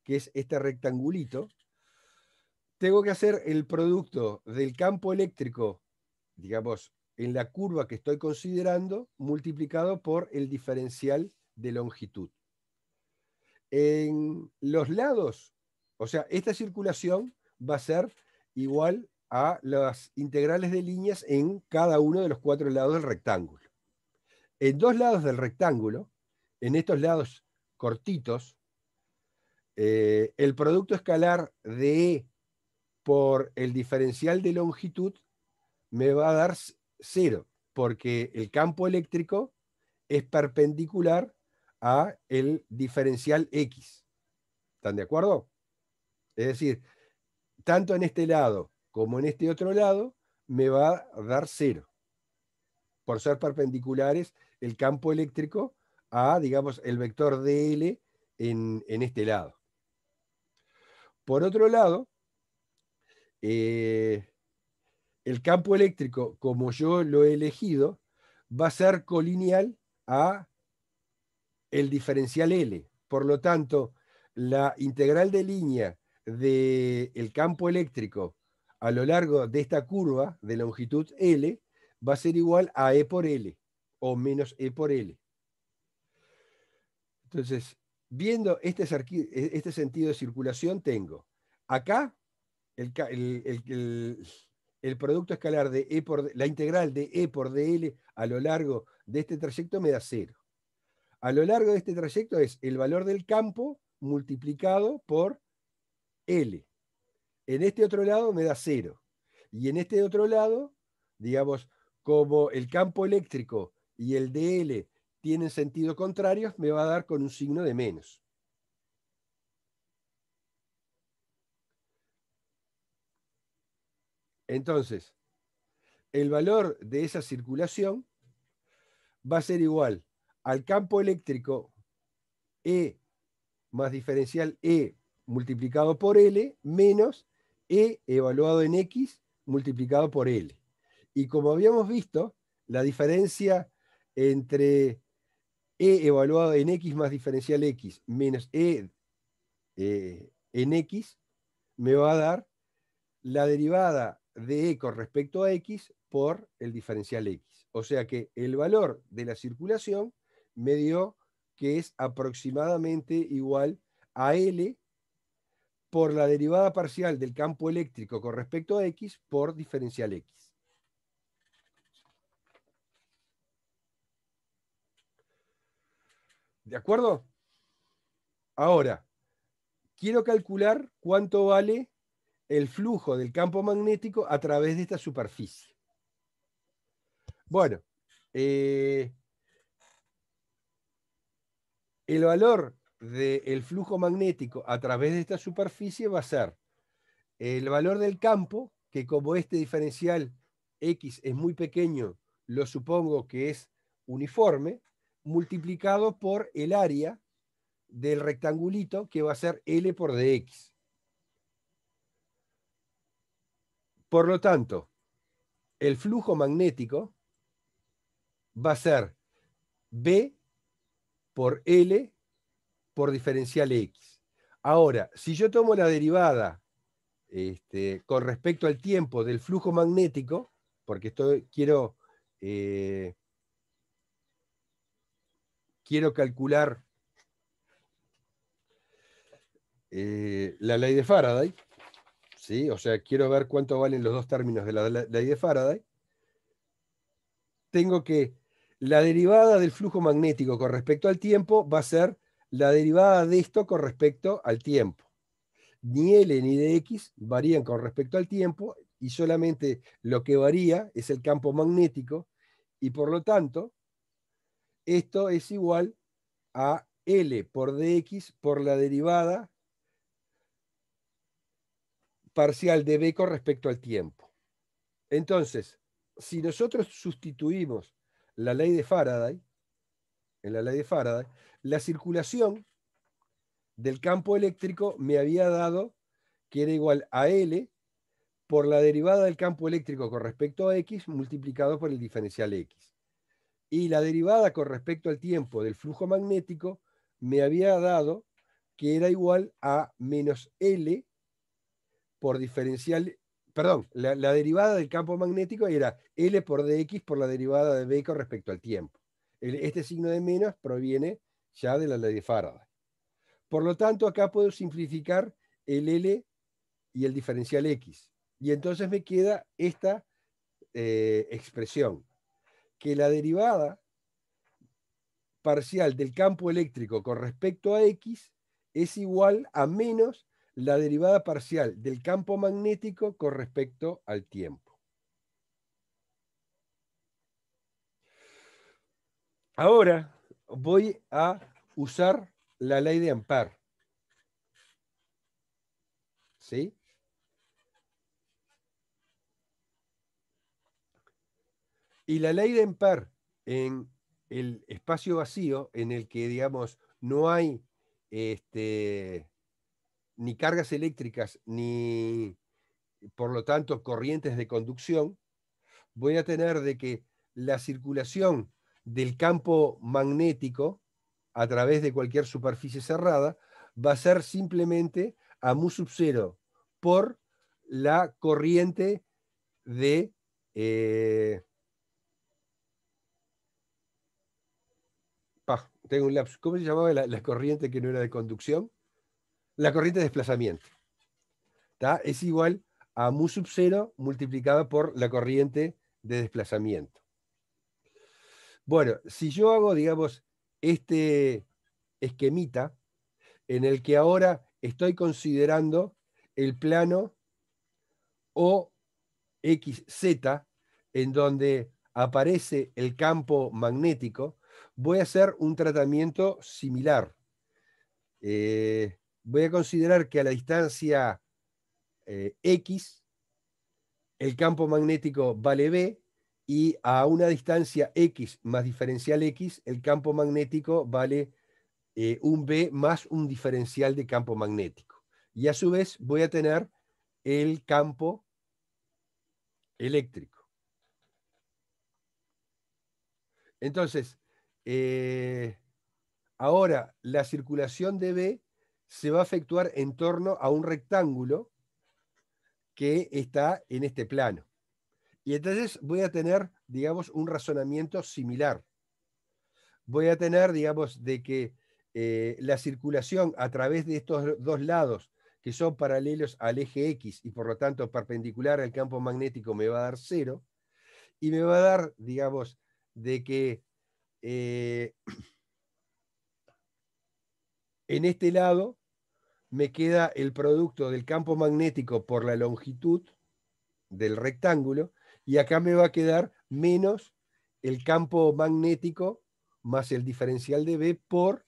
que es este rectangulito, tengo que hacer el producto del campo eléctrico, digamos, en la curva que estoy considerando, multiplicado por el diferencial de longitud. En los lados, o sea, esta circulación va a ser igual a las integrales de líneas en cada uno de los 4 lados del rectángulo. En 2 lados del rectángulo, en estos lados cortitos, el producto escalar de E por el diferencial de longitud me va a dar 0, porque el campo eléctrico es perpendicular a el diferencial X. ¿Están de acuerdo? Es decir, tanto en este lado como en este otro lado me va a dar 0, por ser perpendiculares el campo eléctrico a, digamos, el vector dl en este lado. Por otro lado, el campo eléctrico, como yo lo he elegido, va a ser colineal a el diferencial L. Por lo tanto, la integral de línea del campo eléctrico a lo largo de esta curva de longitud L va a ser igual a E por L o menos E por L. Entonces, viendo este sentido de circulación, tengo acá el producto escalar de E por la integral de E por dl a lo largo de este trayecto me da 0. A lo largo de este trayecto es el valor del campo multiplicado por L. En este otro lado me da 0. Y en este otro lado, digamos, como el campo eléctrico y el dl tienen sentido contrarios, me va a dar con un signo de menos. Entonces, el valor de esa circulación va a ser igual al campo eléctrico E más diferencial E multiplicado por L menos E evaluado en X multiplicado por L. Y como habíamos visto, la diferencia entre E evaluado en X más diferencial X menos E en X me va a dar la derivada de E con respecto a X por el diferencial X. O sea que el valor de la circulación me dio que es aproximadamente igual a L por la derivada parcial del campo eléctrico con respecto a X por diferencial X. ¿De acuerdo? Ahora, quiero calcular cuánto vale el flujo del campo magnético a través de esta superficie. Bueno, el valor del flujo magnético a través de esta superficie va a ser el valor del campo, que como este diferencial X es muy pequeño, lo supongo que es uniforme, multiplicado por el área del rectangulito, que va a ser L por dx. Por lo tanto, el flujo magnético va a ser B por L por diferencial X. Ahora, si yo tomo la derivada con respecto al tiempo del flujo magnético, porque quiero calcular la ley de Faraday, ¿sí? O sea, quiero ver cuánto valen los dos términos de la ley de Faraday. Tengo que La derivada del flujo magnético con respecto al tiempo va a ser la derivada de esto con respecto al tiempo. Ni L ni dx varían con respecto al tiempo y solamente lo que varía es el campo magnético y por lo tanto esto es igual a L por dx por la derivada parcial de B con respecto al tiempo. Entonces, si nosotros sustituimos la ley de Faraday, en la ley de Faraday, la circulación del campo eléctrico me había dado que era igual a L por la derivada del campo eléctrico con respecto a X multiplicado por el diferencial X. Y la derivada con respecto al tiempo del flujo magnético me había dado que era igual a menos L por diferencial, perdón, la derivada del campo magnético era L por dx por la derivada de B con respecto al tiempo. Este signo de menos proviene ya de la ley de Faraday. Por lo tanto, acá puedo simplificar el L y el diferencial X. Y entonces me queda esta expresión, que la derivada parcial del campo eléctrico con respecto a X es igual a menos la derivada parcial del campo magnético con respecto al tiempo. Ahora voy a usar la ley de Ampère. ¿Sí? Y la ley de Ampère en el espacio vacío en el que, digamos, no hay ni cargas eléctricas ni, por lo tanto, corrientes de conducción, voy a tener de que la circulación del campo magnético a través de cualquier superficie cerrada va a ser simplemente a mu sub 0 por la corriente de... tengo un lapso. ¿Cómo se llamaba la corriente que no era de conducción? La corriente de desplazamiento. ¿Tá? Es igual a mu sub 0 multiplicada por la corriente de desplazamiento. Bueno, si yo hago, digamos, este esquemita en el que ahora estoy considerando el plano OXZ, en donde aparece el campo magnético, voy a hacer un tratamiento similar. Voy a considerar que a la distancia X, el campo magnético vale B, y a una distancia X más diferencial X, el campo magnético vale un B más un diferencial de campo magnético. Y a su vez voy a tener el campo eléctrico. Entonces, ahora la circulación de B se va a efectuar en torno a un rectángulo que está en este plano. Y entonces voy a tener, digamos, un razonamiento similar. Voy a tener, digamos, de que la circulación a través de estos dos lados que son paralelos al eje X y por lo tanto perpendicular al campo magnético me va a dar 0 y me va a dar, digamos, de que en este lado me queda el producto del campo magnético por la longitud del rectángulo y acá me va a quedar menos el campo magnético más el diferencial de B por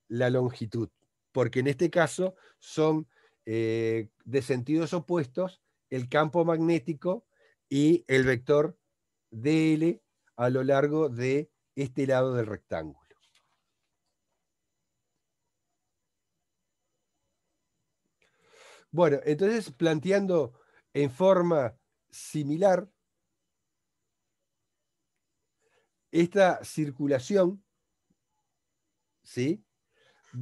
la longitud, porque en este caso son de sentidos opuestos el campo magnético y el vector dl a lo largo de este lado del rectángulo. Bueno, entonces planteando en forma similar esta circulación, ¿sí?,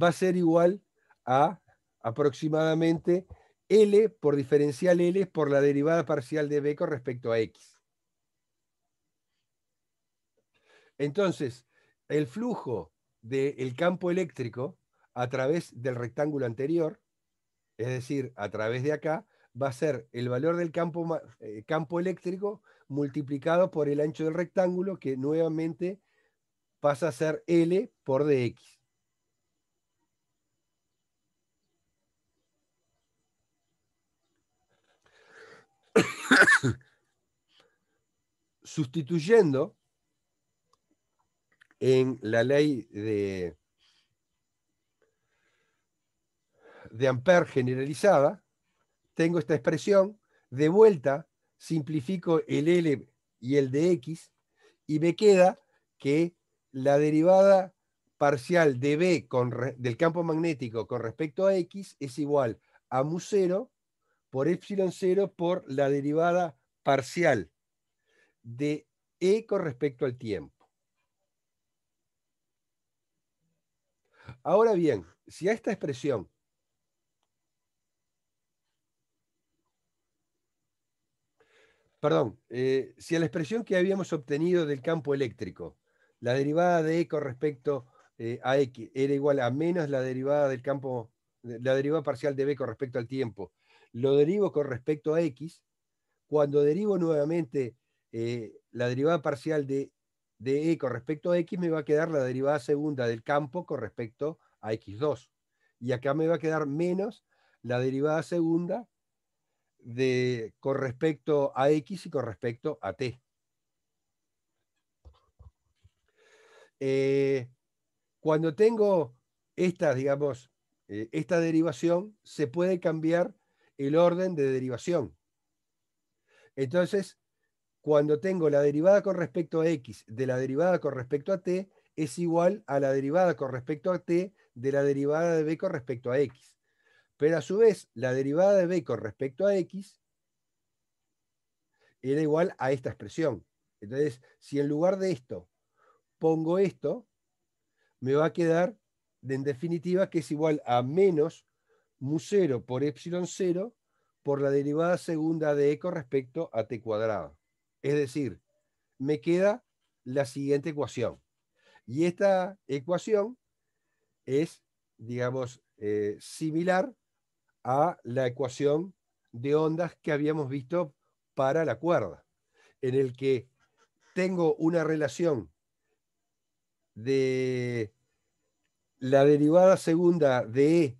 va a ser igual a aproximadamente L por diferencial L por la derivada parcial de B con respecto a X. Entonces, el flujo del campo eléctrico a través del rectángulo anterior, es decir, a través de acá, va a ser el valor del campo eléctrico multiplicado por el ancho del rectángulo, que nuevamente pasa a ser L por dx. Sustituyendo en la ley de Ampère generalizada, tengo esta expresión, de vuelta simplifico el L y el de X, y me queda que la derivada parcial de B del campo magnético con respecto a X es igual a mu0 por epsilon 0 por la derivada parcial de E con respecto al tiempo. Ahora bien, si a esta expresión si a la expresión que habíamos obtenido del campo eléctrico, la derivada de E con respecto a X era igual a menos la derivada del campo, la derivada parcial de B con respecto al tiempo, lo derivo con respecto a X, cuando derivo nuevamente la derivada parcial de E con respecto a X, me va a quedar la derivada segunda del campo con respecto a X2. Y acá me va a quedar menos la derivada segunda con respecto a X y con respecto a T. Cuando tengo esta, digamos, esta derivación, se puede cambiar el orden de derivación. Entonces, cuando tengo la derivada con respecto a X de la derivada con respecto a T, es igual a la derivada con respecto a T de la derivada de B con respecto a X. Pero a su vez, la derivada de B con respecto a X era igual a esta expresión. Entonces, si en lugar de esto pongo esto, me va a quedar, en definitiva, que es igual a menos mu0 por epsilon 0 por la derivada segunda de E con respecto a t cuadrado. Es decir, me queda la siguiente ecuación. Y esta ecuación es, digamos, similar a la ecuación de ondas que habíamos visto para la cuerda, en el que tengo una relación de la derivada segunda de E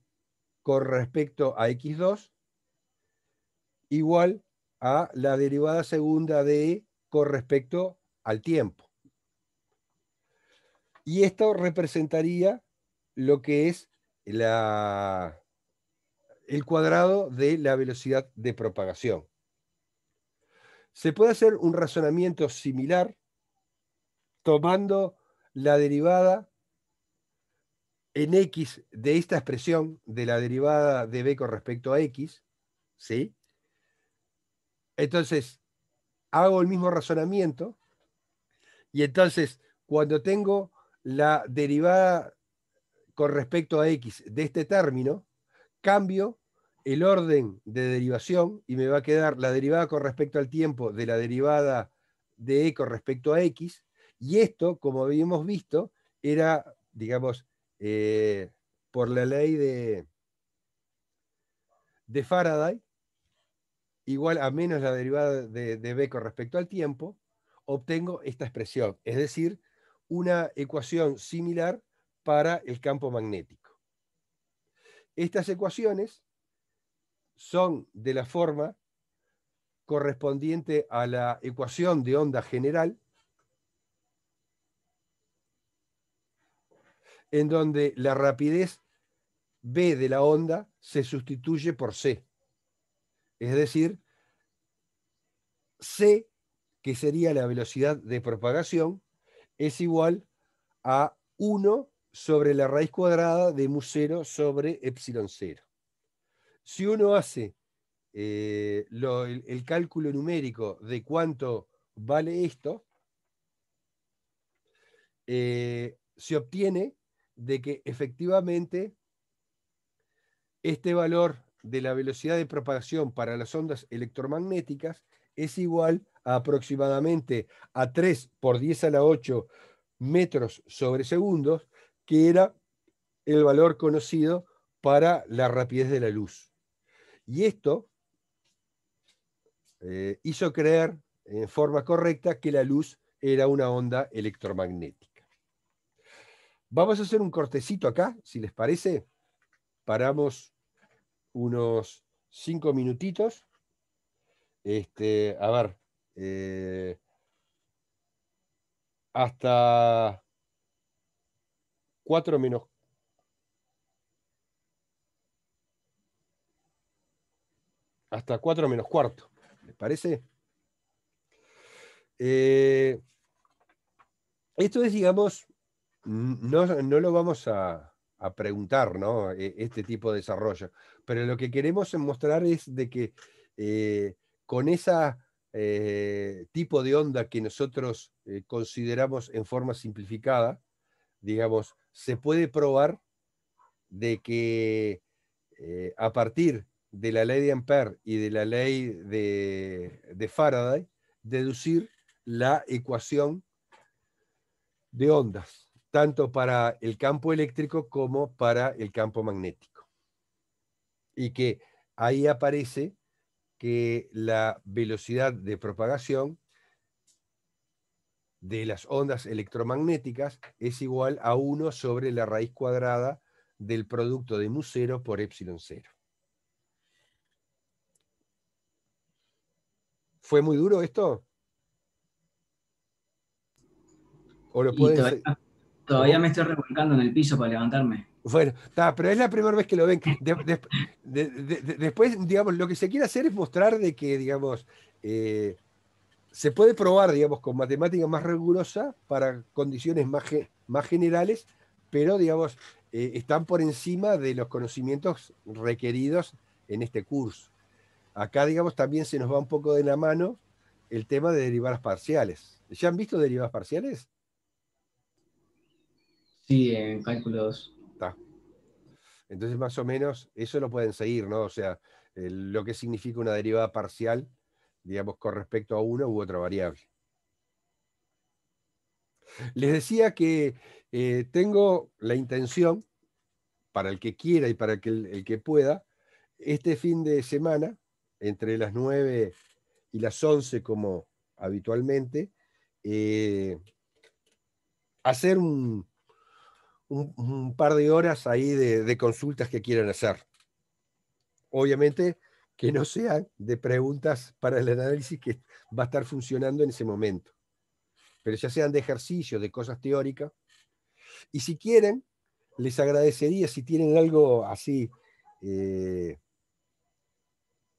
con respecto a X2 igual a la derivada segunda de E con respecto al tiempo. Y esto representaría lo que es el cuadrado de la velocidad de propagación. Se puede hacer un razonamiento similar tomando la derivada en X de esta expresión de la derivada de B con respecto a X, ¿sí? Entonces, hago el mismo razonamiento y entonces, cuando tengo la derivada con respecto a X de este término, cambio el orden de derivación y me va a quedar la derivada con respecto al tiempo de la derivada de E con respecto a X, y esto, como habíamos visto, era, digamos, por la ley de Faraday, igual a menos la derivada de B con respecto al tiempo, obtengo esta expresión, es decir, una ecuación similar para el campo magnético. Estas ecuaciones son de la forma correspondiente a la ecuación de onda general, en donde la rapidez B de la onda se sustituye por C. Es decir, C, que sería la velocidad de propagación, es igual a 1 sobre la raíz cuadrada de mu0 sobre epsilon 0. Si uno hace el cálculo numérico de cuánto vale esto, se obtiene de que efectivamente este valor de la velocidad de propagación para las ondas electromagnéticas es igual a aproximadamente a 3 por 10 a la 8 metros sobre segundos, que era el valor conocido para la rapidez de la luz. Y esto hizo creer en forma correcta que la luz era una onda electromagnética. Vamos a hacer un cortecito acá, si les parece. Paramos unos 5 minutitos. A ver, hasta 4 menos, hasta 4 menos cuarto. ¿Les parece? Esto es, digamos, no lo vamos a preguntar, ¿no? Este tipo de desarrollo. Pero lo que queremos mostrar es de que con esa tipo de onda que nosotros consideramos en forma simplificada, digamos, se puede probar de que a partir de la ley de Ampère y de la ley de Faraday, deducir la ecuación de ondas, tanto para el campo eléctrico como para el campo magnético. Y que ahí aparece que la velocidad de propagación de las ondas electromagnéticas es igual a 1 sobre la raíz cuadrada del producto de mu0 por epsilon 0. ¿Fue muy duro esto? ¿O lo Y pueden todavía ¿Cómo? me estoy revolcando en el piso para levantarme. Bueno, está, pero es la primera vez que lo ven. Después, digamos, lo que se quiere hacer es mostrar de que, digamos, se puede probar, digamos, con matemática más rigurosa para condiciones más generales, pero, digamos, están por encima de los conocimientos requeridos en este curso. Acá, digamos, también se nos va un poco de la mano el tema de derivadas parciales. ¿Ya han visto derivadas parciales? Sí, en cálculos. Está. Entonces, más o menos, eso lo pueden seguir, ¿no? O sea, lo que significa una derivada parcial, digamos, con respecto a una u otra variable. Les decía que tengo la intención, para el que quiera y para el que pueda, este fin de semana, entre las 9 y las 11, como habitualmente, eh, hacer un par de horas ahí de consultas que quieran hacer. Obviamente que no sean de preguntas para el análisis que va a estar funcionando en ese momento, pero ya sean de ejercicio, de cosas teóricas. Y si quieren, les agradecería si tienen algo así eh,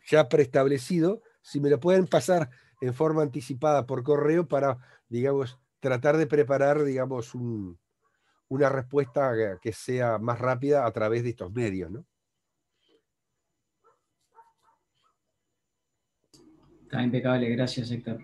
ya preestablecido, si me lo pueden pasar en forma anticipada por correo para, digamos, tratar de preparar, digamos, una respuesta que sea más rápida a través de estos medios, ¿no? Está impecable, gracias, Héctor.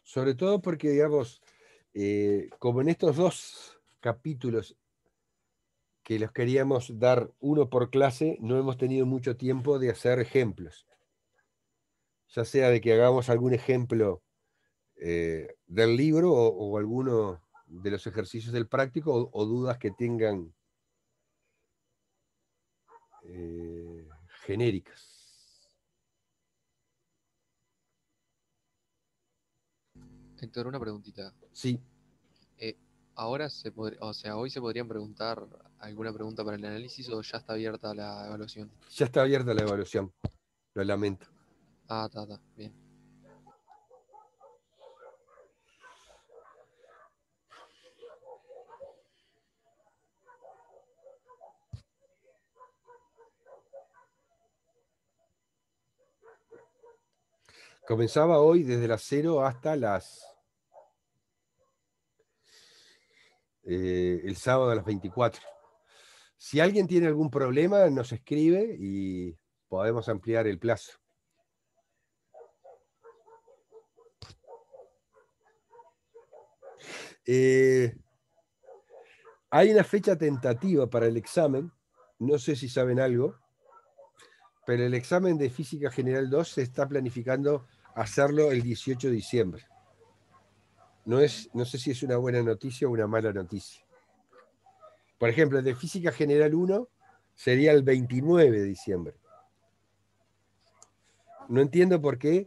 Sobre todo porque, digamos, como en estos dos capítulos que los queríamos dar uno por clase, no hemos tenido mucho tiempo de hacer ejemplos. Ya sea de que hagamos algún ejemplo del libro o alguno de los ejercicios del práctico o dudas que tengan genéricas. Héctor, una preguntita. Sí, Eh, ahora o sea, hoy se podrían preguntar alguna pregunta para el análisis o ya está abierta la evaluación. ya está abierta la evaluación, lo lamento. Ah, está, bien. Comenzaba hoy desde las 0 hasta el sábado a las 24. Si alguien tiene algún problema, nos escribe y podemos ampliar el plazo. Hay una fecha tentativa para el examen, no sé si saben algo, pero el examen de Física General 2 se está planificando hacerlo el 18 de diciembre. No sé si es una buena noticia o una mala noticia. Por ejemplo, el de Física General 1 sería el 29 de diciembre. No entiendo por qué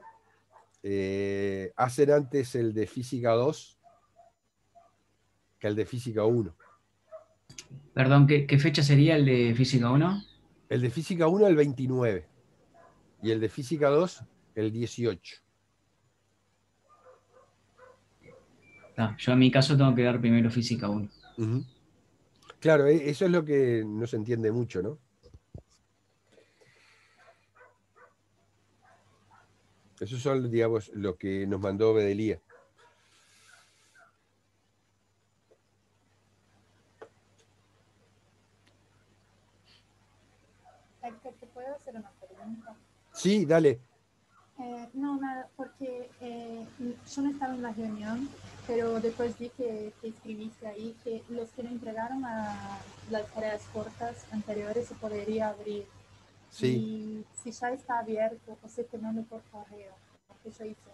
hacen antes el de Física 2 que el de Física 1. Perdón, ¿qué fecha sería el de Física 1? El de Física 1 el 29 y el de Física 2 el 18. Yo en mi caso tengo que dar primero Física 1. Uh-huh. Claro, eso es lo que no se entiende mucho, ¿no? Eso son, digamos, lo que nos mandó Bedelía. Héctor, ¿te puedo hacer una pregunta? Sí, dale. No, nada, porque yo no estaba en la reunión, pero después vi que escribiste ahí que los que le entregaron a las tareas cortas anteriores se podría abrir. Sí. Y si ya está abierto, o sea, te mando por correo, porque yo hice.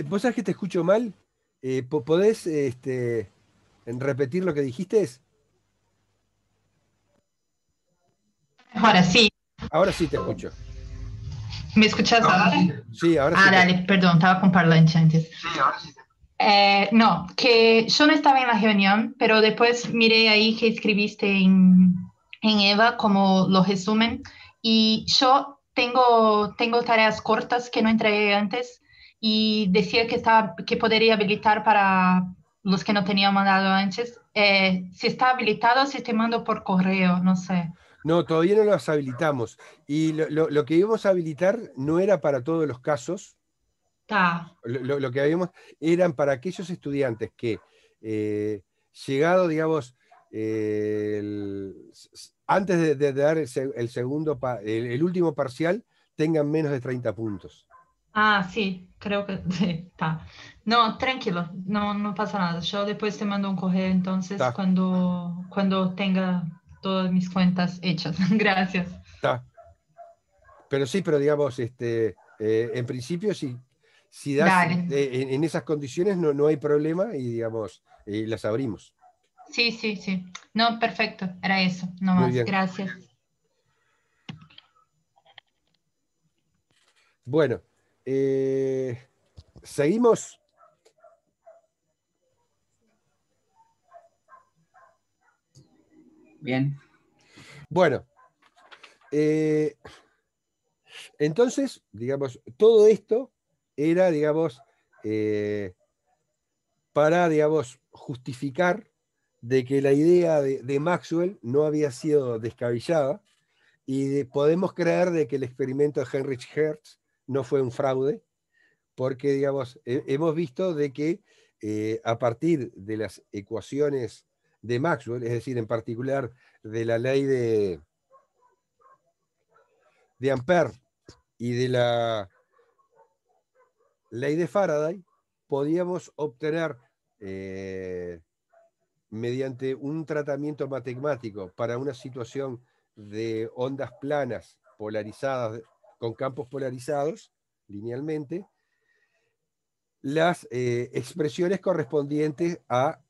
¿Vos sabés que te escucho mal? ¿Podés repetir lo que dijiste? Ahora sí, Ahora sí te escucho. ¿me escuchas ahora? Sí, ahora sí. Ah, dale, perdón, estaba con parlante antes. Sí, ahora sí. No, que yo no estaba en la reunión, pero después miré ahí que escribiste en Eva como lo resumen y yo tengo tareas cortas que no entregué antes y decía que podría habilitar para los que no tenían mandado antes. Si está habilitado, si te mando por correo, no sé. No, todavía no las habilitamos. Y lo que íbamos a habilitar no era para todos los casos. Está. Lo que habíamos eran para aquellos estudiantes que, llegado, digamos, antes de dar el segundo, el último parcial, tengan menos de 30 puntos. Ah, sí, creo que sí, está. No, tranquilo, no pasa nada. Yo después te mando un correo entonces Está, cuando tenga todas mis cuentas hechas. Gracias. está. Pero sí, pero digamos, en principio, si das Dale. en esas condiciones, no hay problema y, digamos, las abrimos. Sí, sí, sí. No, perfecto. Era eso, no Muy más. bien. Gracias. Bueno, seguimos. Bien. Bueno, entonces, digamos, todo esto era, digamos, para, digamos, justificar de que la idea de Maxwell no había sido descabellada y podemos creer de que el experimento de Heinrich Hertz no fue un fraude, porque, digamos, hemos visto de que a partir de las ecuaciones de Maxwell, es decir, en particular de la ley de Ampère y de la ley de Faraday, podíamos obtener, mediante un tratamiento matemático para una situación de ondas planas polarizadas, con campos polarizados linealmente, las expresiones correspondientes a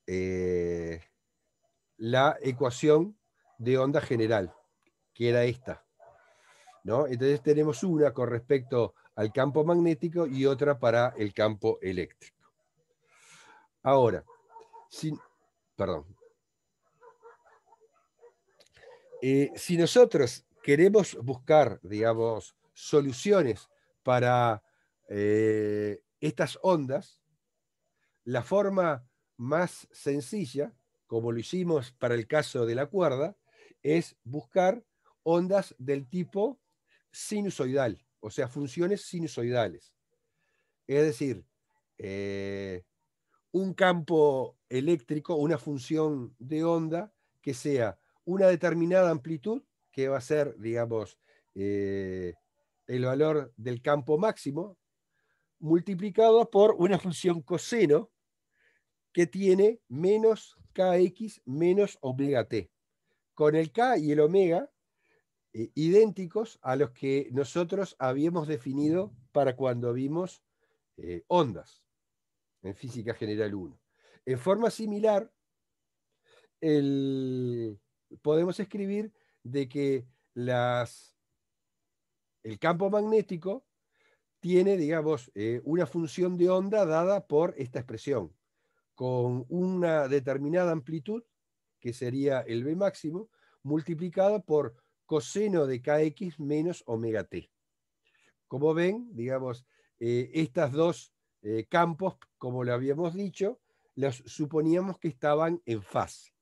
la ecuación de onda general, que era esta, ¿no? Entonces tenemos una con respecto al campo magnético y otra para el campo eléctrico. Ahora, perdón. Si nosotros queremos buscar, digamos, soluciones para estas ondas, la forma más sencilla, como lo hicimos para el caso de la cuerda, es buscar ondas del tipo sinusoidal, o sea, funciones sinusoidales. Es decir, un campo eléctrico, una función de onda que sea una determinada amplitud, que va a ser, digamos, el valor del campo máximo, multiplicado por una función coseno que tiene menos kx menos omega t. Con el k y el omega idénticos a los que nosotros habíamos definido para cuando vimos ondas en Física General 1. En forma similar, podemos escribir de que el campo magnético tiene, digamos, una función de onda dada por esta expresión, con una determinada amplitud, que sería el B máximo, multiplicado por coseno de kx menos omega t. Como ven, digamos, estas dos campos, como lo habíamos dicho, los suponíamos que estaban en fase,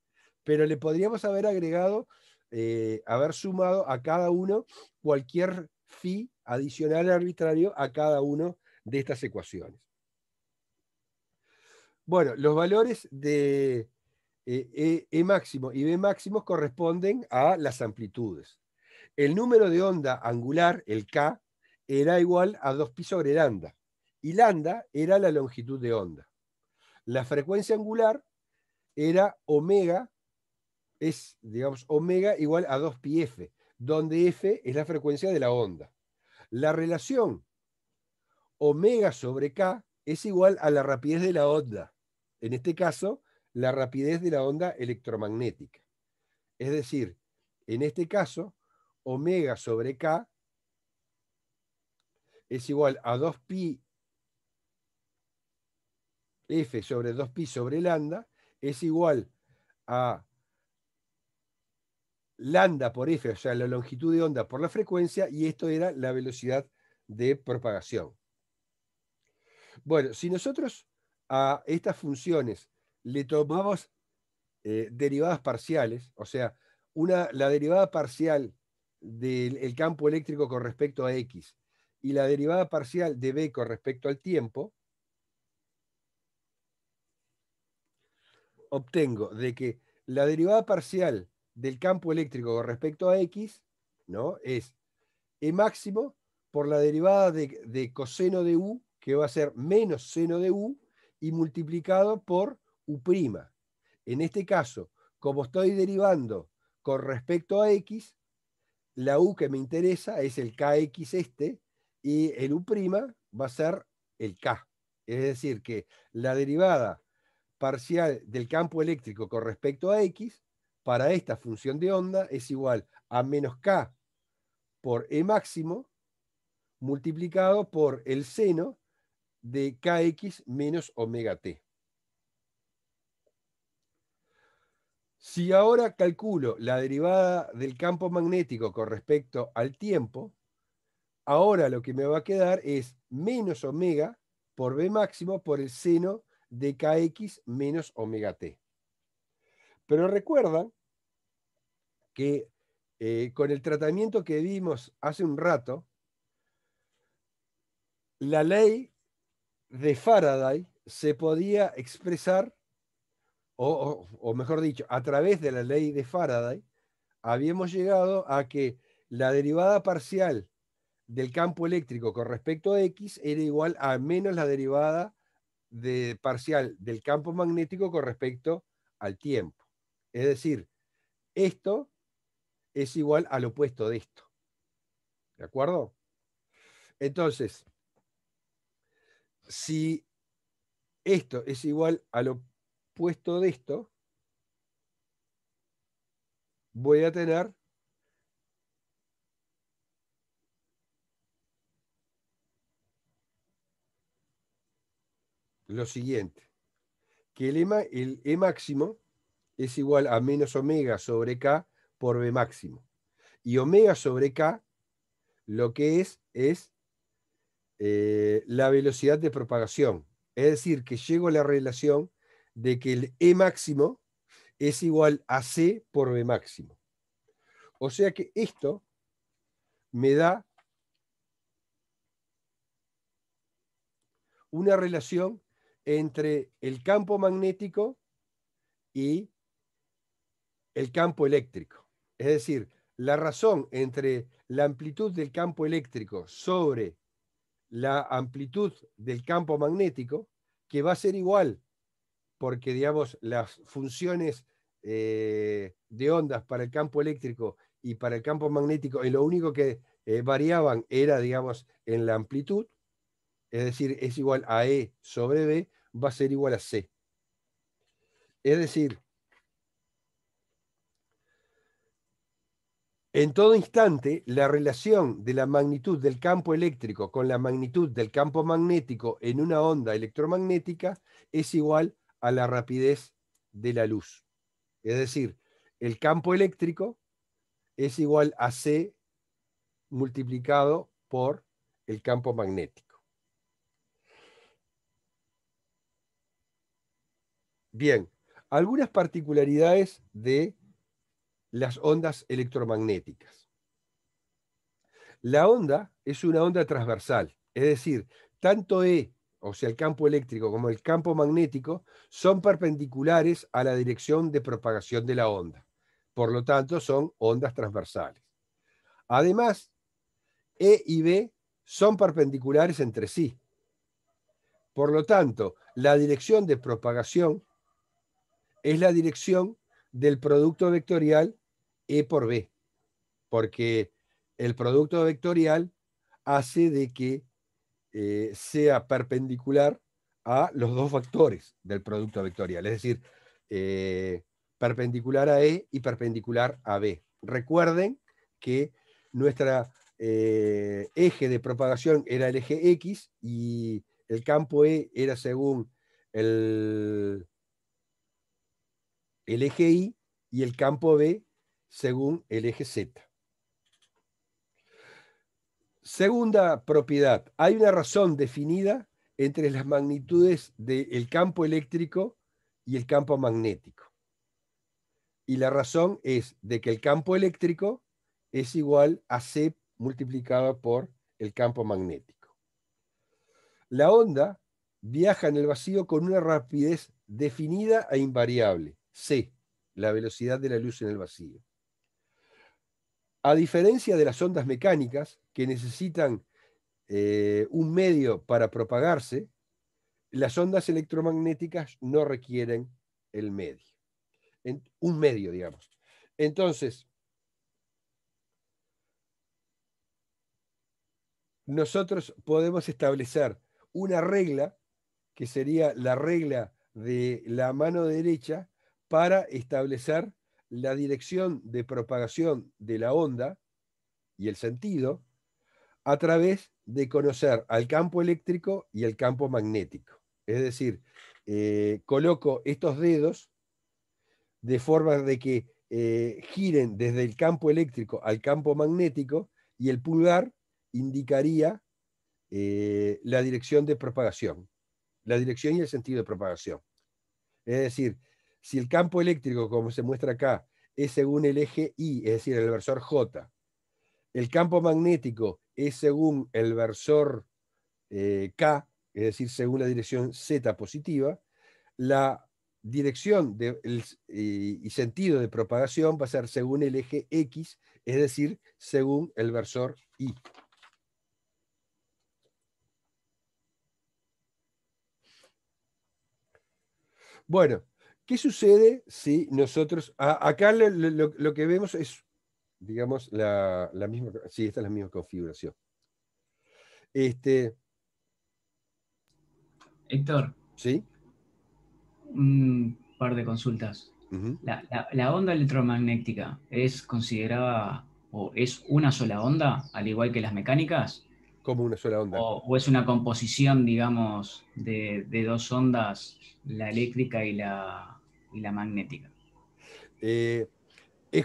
pero le podríamos haber agregado, haber sumado a cada uno cualquier phi adicional arbitrario a cada uno de estas ecuaciones. Bueno, los valores de E máximo y B máximo corresponden a las amplitudes. El número de onda angular, el K, era igual a 2pi sobre lambda, y lambda era la longitud de onda. La frecuencia angular era omega, es, digamos, omega igual a 2pi f, donde f es la frecuencia de la onda. La relación omega sobre K es igual a la rapidez de la onda. En este caso, la rapidez de la onda electromagnética. Es decir, en este caso, omega sobre K es igual a 2pi f sobre 2pi sobre lambda, es igual a lambda por f, o sea, la longitud de onda por la frecuencia, y esto era la velocidad de propagación. Bueno, si nosotros a estas funciones le tomamos derivadas parciales, o sea, la derivada parcial del campo eléctrico con respecto a X y la derivada parcial de B con respecto al tiempo, obtengo de que la derivada parcial del campo eléctrico con respecto a X, ¿no?, es E máximo por la derivada de coseno de U, que va a ser menos seno de U, y multiplicado por U'. En este caso, como estoy derivando con respecto a X, la U que me interesa es el Kx este, y el U' va a ser el K. Es decir, que la derivada parcial del campo eléctrico con respecto a X, para esta función de onda, es igual a menos K por E máximo, multiplicado por el seno de Kx menos omega t. Si ahora calculo la derivada del campo magnético con respecto al tiempo, ahora lo que me va a quedar es menos omega por B máximo por el seno de Kx menos omega t. Pero recuerdan que con el tratamiento que vimos hace un rato, la ley de Faraday se podía expresar, o mejor dicho, a través de la ley de Faraday, habíamos llegado a que la derivada parcial del campo eléctrico con respecto a X era igual a menos la derivada parcial del campo magnético con respecto al tiempo. Es decir, esto es igual al opuesto de esto. ¿De acuerdo? Entonces, si esto es igual al opuesto de esto, voy a tener lo siguiente, que el E máximo es igual a menos omega sobre K por B máximo. Y omega sobre K lo que es la velocidad de propagación. Es decir, que llego a la relación de que el E máximo es igual a C por B máximo. O sea que esto me da una relación entre el campo magnético y el campo eléctrico. Es decir, la razón entre la amplitud del campo eléctrico sobre la amplitud del campo magnético, que va a ser igual, porque digamos las funciones de ondas para el campo eléctrico y para el campo magnético, lo único que variaban era, digamos, en la amplitud, es decir, es igual a E sobre B, va a ser igual a C. Es decir, en todo instante, la relación de la magnitud del campo eléctrico con la magnitud del campo magnético en una onda electromagnética es igual a la rapidez de la luz. Es decir, el campo eléctrico es igual a C multiplicado por el campo magnético. Bien, algunas particularidades de las ondas electromagnéticas. La onda es una onda transversal, es decir, tanto E, o sea, el campo eléctrico, como el campo magnético, son perpendiculares a la dirección de propagación de la onda. Por lo tanto, son ondas transversales. Además, E y B son perpendiculares entre sí. Por lo tanto, la dirección de propagación es la dirección del producto vectorial E por B, porque el producto vectorial hace de que sea perpendicular a los dos factores del producto vectorial, es decir, perpendicular a E y perpendicular a B. Recuerden que nuestra eje de propagación era el eje X y el campo E era según el eje Y y el campo B según el eje Z. Segunda propiedad, hay una razón definida entre las magnitudes del campo eléctrico y el campo magnético. Y la razón es de que el campo eléctrico es igual a C multiplicado por el campo magnético. La onda viaja en el vacío con una rapidez definida e invariable, C, la velocidad de la luz en el vacío. A diferencia de las ondas mecánicas, que necesitan un medio para propagarse, las ondas electromagnéticas no requieren el medio. Un medio, digamos. Entonces, nosotros podemos establecer una regla, que sería la regla de la mano derecha, para establecer la dirección de propagación de la onda y el sentido a través de conocer al campo eléctrico y el campo magnético. Es decir, coloco estos dedos de forma de que giren desde el campo eléctrico al campo magnético y el pulgar indicaría la dirección de propagación, la dirección y el sentido de propagación. Es decir, si el campo eléctrico, como se muestra acá, es según el eje Y, es decir, el versor J, el campo magnético es según el versor K, es decir, según la dirección Z positiva, la dirección y sentido de propagación va a ser según el eje X, es decir, según el versor Y. Bueno, ¿qué sucede si nosotros... acá lo que vemos es, digamos, la misma... Sí, esta es la misma configuración. Héctor, ¿Sí? un par de consultas. Uh-huh. La onda electromagnética es considerada o es una sola onda, al igual que las mecánicas, Como una sola onda. o es una composición, digamos, de dos ondas, la eléctrica y la magnética. Es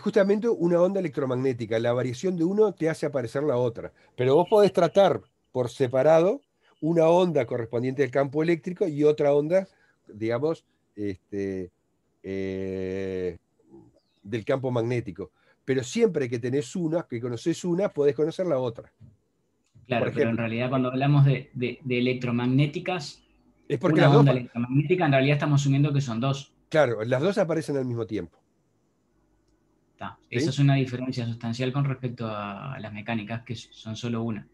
justamente una onda electromagnética. La variación de uno te hace aparecer la otra. Pero vos podés tratar por separado una onda correspondiente al campo eléctrico y otra onda, digamos, del campo magnético. Pero siempre que tenés una, que conoces una, podés conocer la otra. Claro, Por pero en ejemplo, realidad cuando hablamos de electromagnéticas, es porque una las dos, onda electromagnética, en realidad estamos asumiendo que son dos. claro, las dos aparecen al mismo tiempo. Esa ¿Sí? es una diferencia sustancial con respecto a las mecánicas, que son solo una.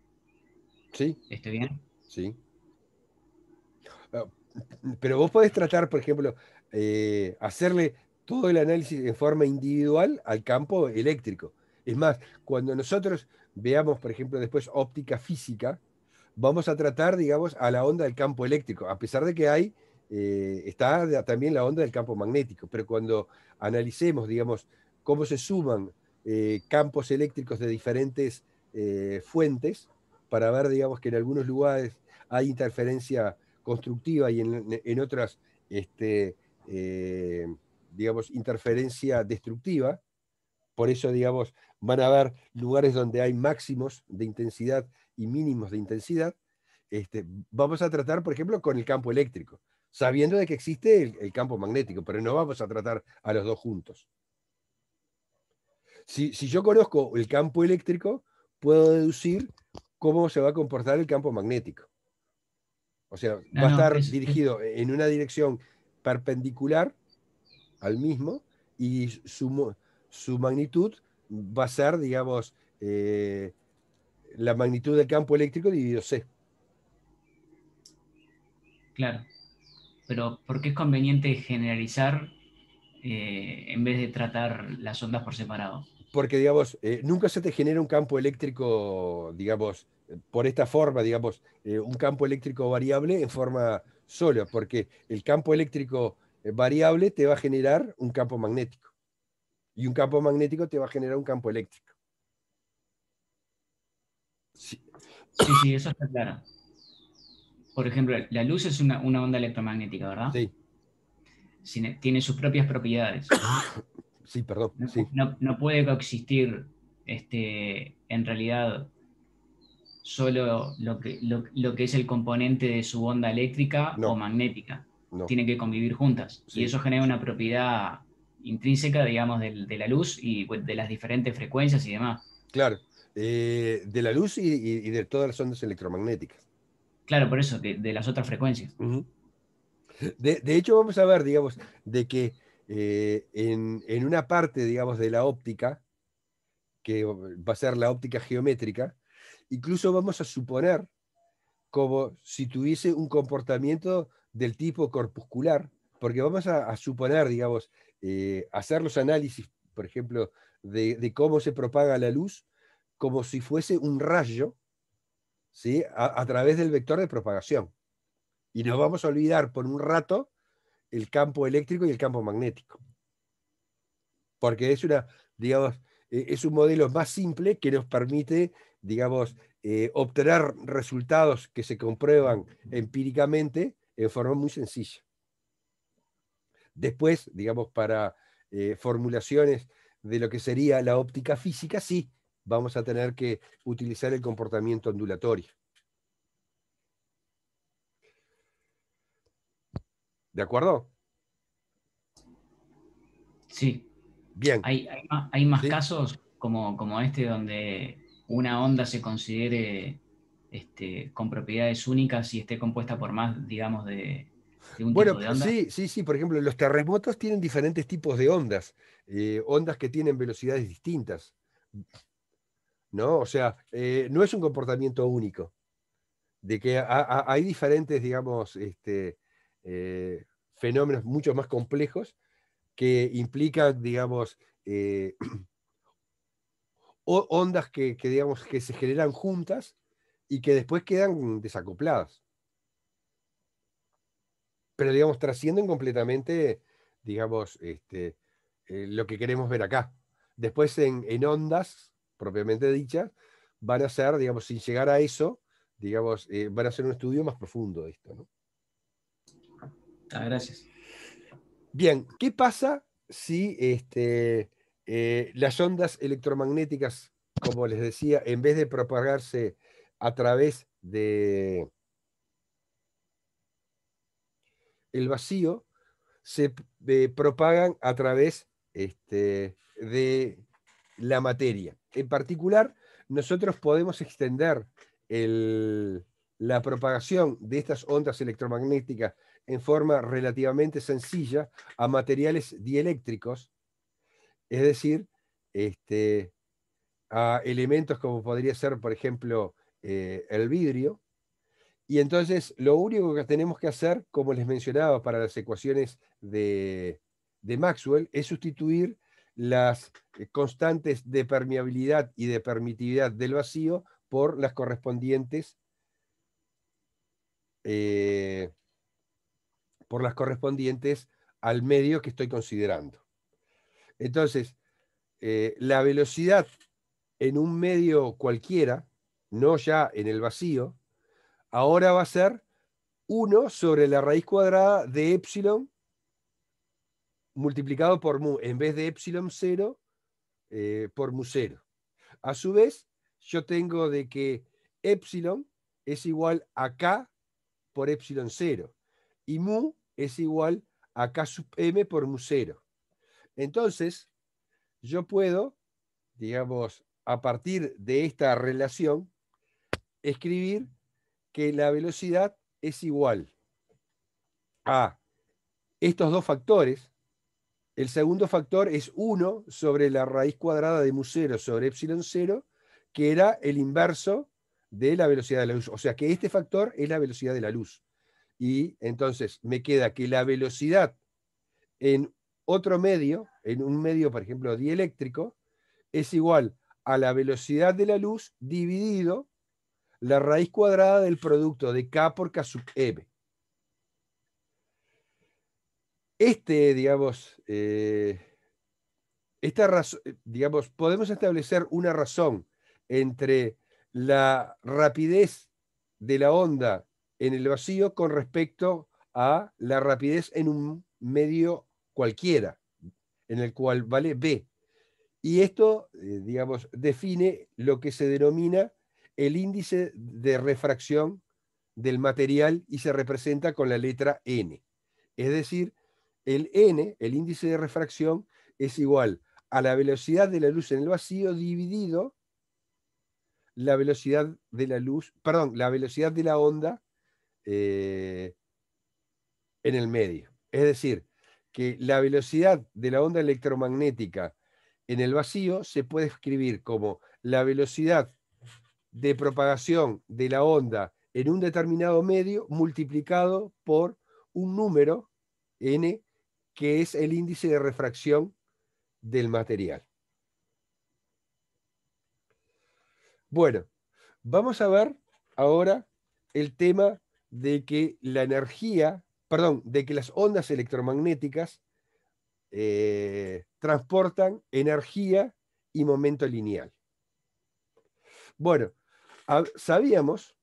¿Sí? ¿Estoy bien? Sí. Pero vos podés tratar, por ejemplo, hacerle todo el análisis en forma individual al campo eléctrico. Es más, cuando nosotros veamos, por ejemplo, después óptica física, vamos a tratar, digamos, a la onda del campo eléctrico, a pesar de que está también la onda del campo magnético, pero cuando analicemos, digamos, cómo se suman campos eléctricos de diferentes fuentes, para ver, digamos, que en algunos lugares hay interferencia constructiva y en otras, eh, digamos, interferencia destructiva. Por eso, digamos, van a haber lugares donde hay máximos de intensidad y mínimos de intensidad. Vamos a tratar, por ejemplo, con el campo eléctrico, sabiendo de que existe el campo magnético, pero no vamos a tratar a los dos juntos. Si yo conozco el campo eléctrico, puedo deducir cómo se va a comportar el campo magnético. O sea, No, va a no, estar dirigido en una dirección perpendicular al mismo y su magnitud va a ser, digamos, la magnitud del campo eléctrico dividido C. claro. Pero ¿por qué es conveniente generalizar en vez de tratar las ondas por separado? Porque, digamos, nunca se te genera un campo eléctrico, digamos, por esta forma, digamos, un campo eléctrico variable en forma sola, porque el campo eléctrico variable te va a generar un campo magnético. Y un campo magnético te va a generar un campo eléctrico. Sí, Sí, eso está claro. Por ejemplo, la luz es una onda electromagnética, ¿verdad? sí, Tiene sus propias propiedades. sí, perdón, No, sí. no puede coexistir en realidad solo lo que es el componente de su onda eléctrica o No, magnética. no, Tienen que convivir juntas. Y sí, eso genera una propiedad intrínseca, digamos, de la luz y pues, de las diferentes frecuencias y demás. claro. De la luz y de todas las ondas electromagnéticas. Claro, por eso, de las otras frecuencias. Ujú. De hecho, vamos a ver, digamos, de que en una parte, digamos, de la óptica, que va a ser la óptica geométrica, incluso vamos a suponer como si tuviese un comportamiento del tipo corpuscular, porque vamos a suponer, digamos, hacer los análisis, por ejemplo, de cómo se propaga la luz, como si fuese un rayo, ¿sí? A través del vector de propagación. Y nos vamos a olvidar por un rato el campo eléctrico y el campo magnético. Porque digamos, es un modelo más simple que nos permite, digamos, obtener resultados que se comprueban empíricamente en forma muy sencilla. Después, digamos, para formulaciones de lo que sería la óptica física, sí, vamos a tener que utilizar el comportamiento ondulatorio. ¿De acuerdo? Sí. Bien. Hay más ¿Sí? casos como este donde una onda se considere con propiedades únicas y esté compuesta por más, digamos, de un Bueno, tipo de onda. sí, sí, sí. Por ejemplo, los terremotos tienen diferentes tipos de ondas, ondas que tienen velocidades distintas, ¿no? O sea, no es un comportamiento único, de que hay diferentes, digamos, eh, fenómenos mucho más complejos que implican, digamos, ondas digamos, que se generan juntas y que después quedan desacopladas. Pero, digamos, trascienden completamente, digamos, lo que queremos ver acá. Después en ondas, propiamente dichas, van a ser, digamos, sin llegar a eso, digamos, van a ser un estudio más profundo de esto, ¿no? Gracias. Bien, ¿qué pasa si las ondas electromagnéticas, como les decía, en vez de propagarse a través de el vacío, se propagan a través de la materia? En particular, nosotros podemos extender la propagación de estas ondas electromagnéticas en forma relativamente sencilla a materiales dieléctricos, es decir, a elementos como podría ser, por ejemplo, el vidrio. Y entonces lo único que tenemos que hacer, como les mencionaba para las ecuaciones de Maxwell, es sustituir las constantes de permeabilidad y de permitividad del vacío por las correspondientes al medio que estoy considerando. Entonces, la velocidad en un medio cualquiera, no ya en el vacío, ahora va a ser 1 sobre la raíz cuadrada de epsilon multiplicado por mu, en vez de epsilon 0 por mu 0. A su vez, yo tengo de que epsilon es igual a k por epsilon 0 y mu es igual a k sub m por mu 0. Entonces, yo puedo, digamos, a partir de esta relación, escribir que la velocidad es igual a estos dos factores. El segundo factor es 1 sobre la raíz cuadrada de mu 0 sobre epsilon 0, que era el inverso de la velocidad de la luz. O sea que este factor es la velocidad de la luz. Y entonces me queda que la velocidad en otro medio, en un medio, por ejemplo, dieléctrico, es igual a la velocidad de la luz dividido la raíz cuadrada del producto de k por k sub m. Digamos, podemos establecer una razón entre la rapidez de la onda en el vacío con respecto a la rapidez en un medio cualquiera, en el cual vale b. Y esto, digamos, define lo que se denomina el índice de refracción del material y se representa con la letra n. Es decir, el n, el índice de refracción, es igual a la velocidad de la luz en el vacío dividido la velocidad de la luz, perdón, la velocidad de la onda en el medio. Es decir, que la velocidad de la onda electromagnética en el vacío se puede escribir como la velocidad de propagación de la onda en un determinado medio multiplicado por un número n, que es el índice de refracción del material. Bueno, vamos a ver ahora el tema de que la energía, perdón, de que las ondas electromagnéticas transportan energía y momento lineal. Bueno, sabíamos,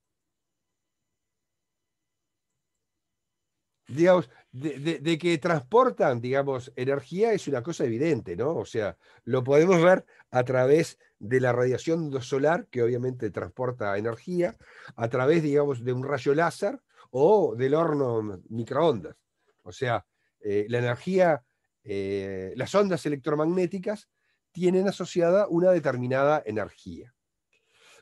digamos, de que transportan, digamos, energía es una cosa evidente, ¿no? O sea, lo podemos ver a través de la radiación solar, que obviamente transporta energía, a través, digamos, de un rayo láser o del horno microondas. O sea, la energía, las ondas electromagnéticas tienen asociada una determinada energía.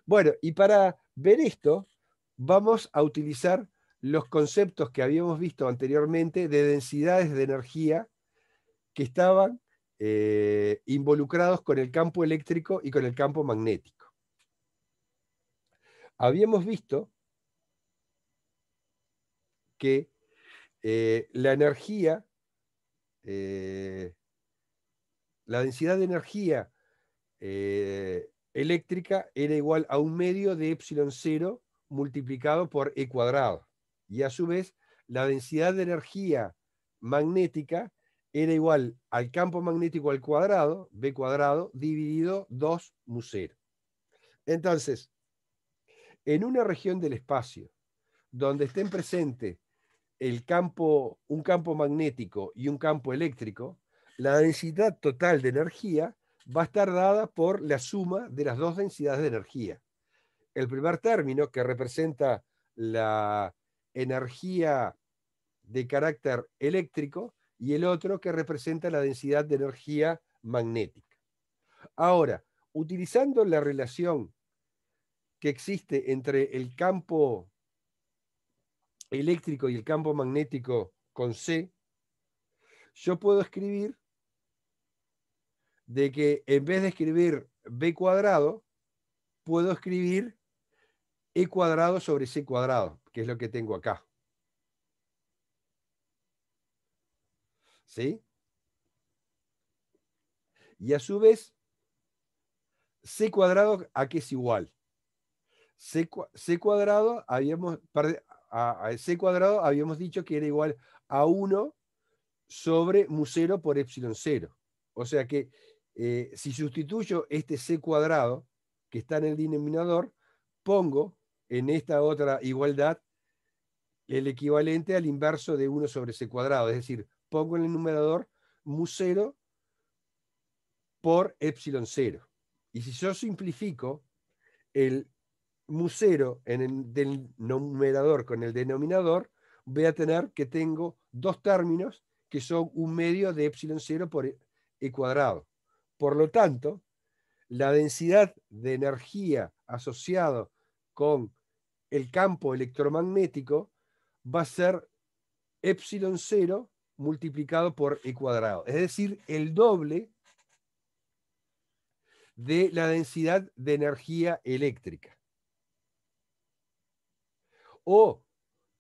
Bueno, y para ver esto, vamos a utilizar los conceptos que habíamos visto anteriormente de densidades de energía que estaban involucrados con el campo eléctrico y con el campo magnético. Habíamos visto que la energía, la densidad de energía eléctrica era igual a un medio de epsilon 0 multiplicado por e cuadrado. Y a su vez, la densidad de energía magnética era igual al campo magnético al cuadrado, b cuadrado, dividido 2 mu 0. Entonces, en una región del espacio donde estén presentes un campo magnético y un campo eléctrico, la densidad total de energía va a estar dada por la suma de las dos densidades de energía. El primer término, que representa la energía de carácter eléctrico, y el otro que representa la densidad de energía magnética. Ahora, utilizando la relación que existe entre el campo eléctrico y el campo magnético con C, yo puedo escribir de que en vez de escribir b cuadrado, puedo escribir e cuadrado sobre c cuadrado, que es lo que tengo acá. ¿Sí? Y a su vez, C cuadrado, ¿a qué es igual? C cuadrado, C cuadrado habíamos dicho que era igual a 1 sobre mu0 por epsilon 0. O sea que si sustituyo este C cuadrado que está en el denominador, pongo en esta otra igualdad el equivalente al inverso de 1 sobre C cuadrado. Es decir, pongo en el numerador mu0 por epsilon 0. Y si yo simplifico el mu0 en el del numerador con el denominador, voy a tener que tengo dos términos que son un medio de epsilon 0 por e cuadrado. Por lo tanto, la densidad de energía asociada con el campo electromagnético va a ser epsilon 0 multiplicado por e cuadrado. Es decir, el doble de la densidad de energía eléctrica. O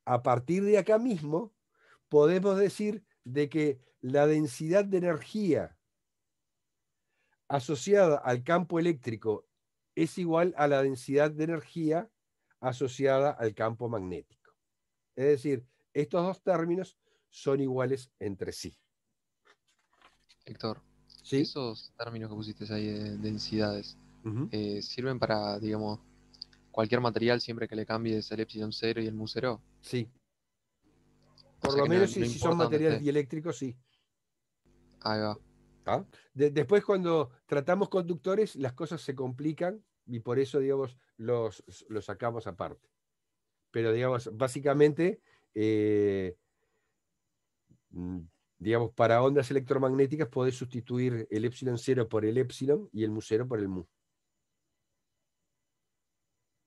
a partir de acá mismo podemos decir de que la densidad de energía asociada al campo eléctrico es igual a la densidad de energía asociada al campo magnético. Es decir, estos dos términos son iguales entre sí. Héctor, ¿Sí? esos términos que pusiste ahí de densidades, Uh-huh. ¿sirven para, digamos, cualquier material siempre que le cambies el epsilon 0 y el mu 0? Sí. O Por sea lo que menos no si son importa dónde materiales esté. dieléctricos, sí. Ahí va. ¿Ah? Después, cuando tratamos conductores, las cosas se complican y por eso, digamos, los sacamos aparte. Pero, digamos, básicamente, digamos, para ondas electromagnéticas podés sustituir el epsilon 0 por el epsilon y el mu 0 por el mu.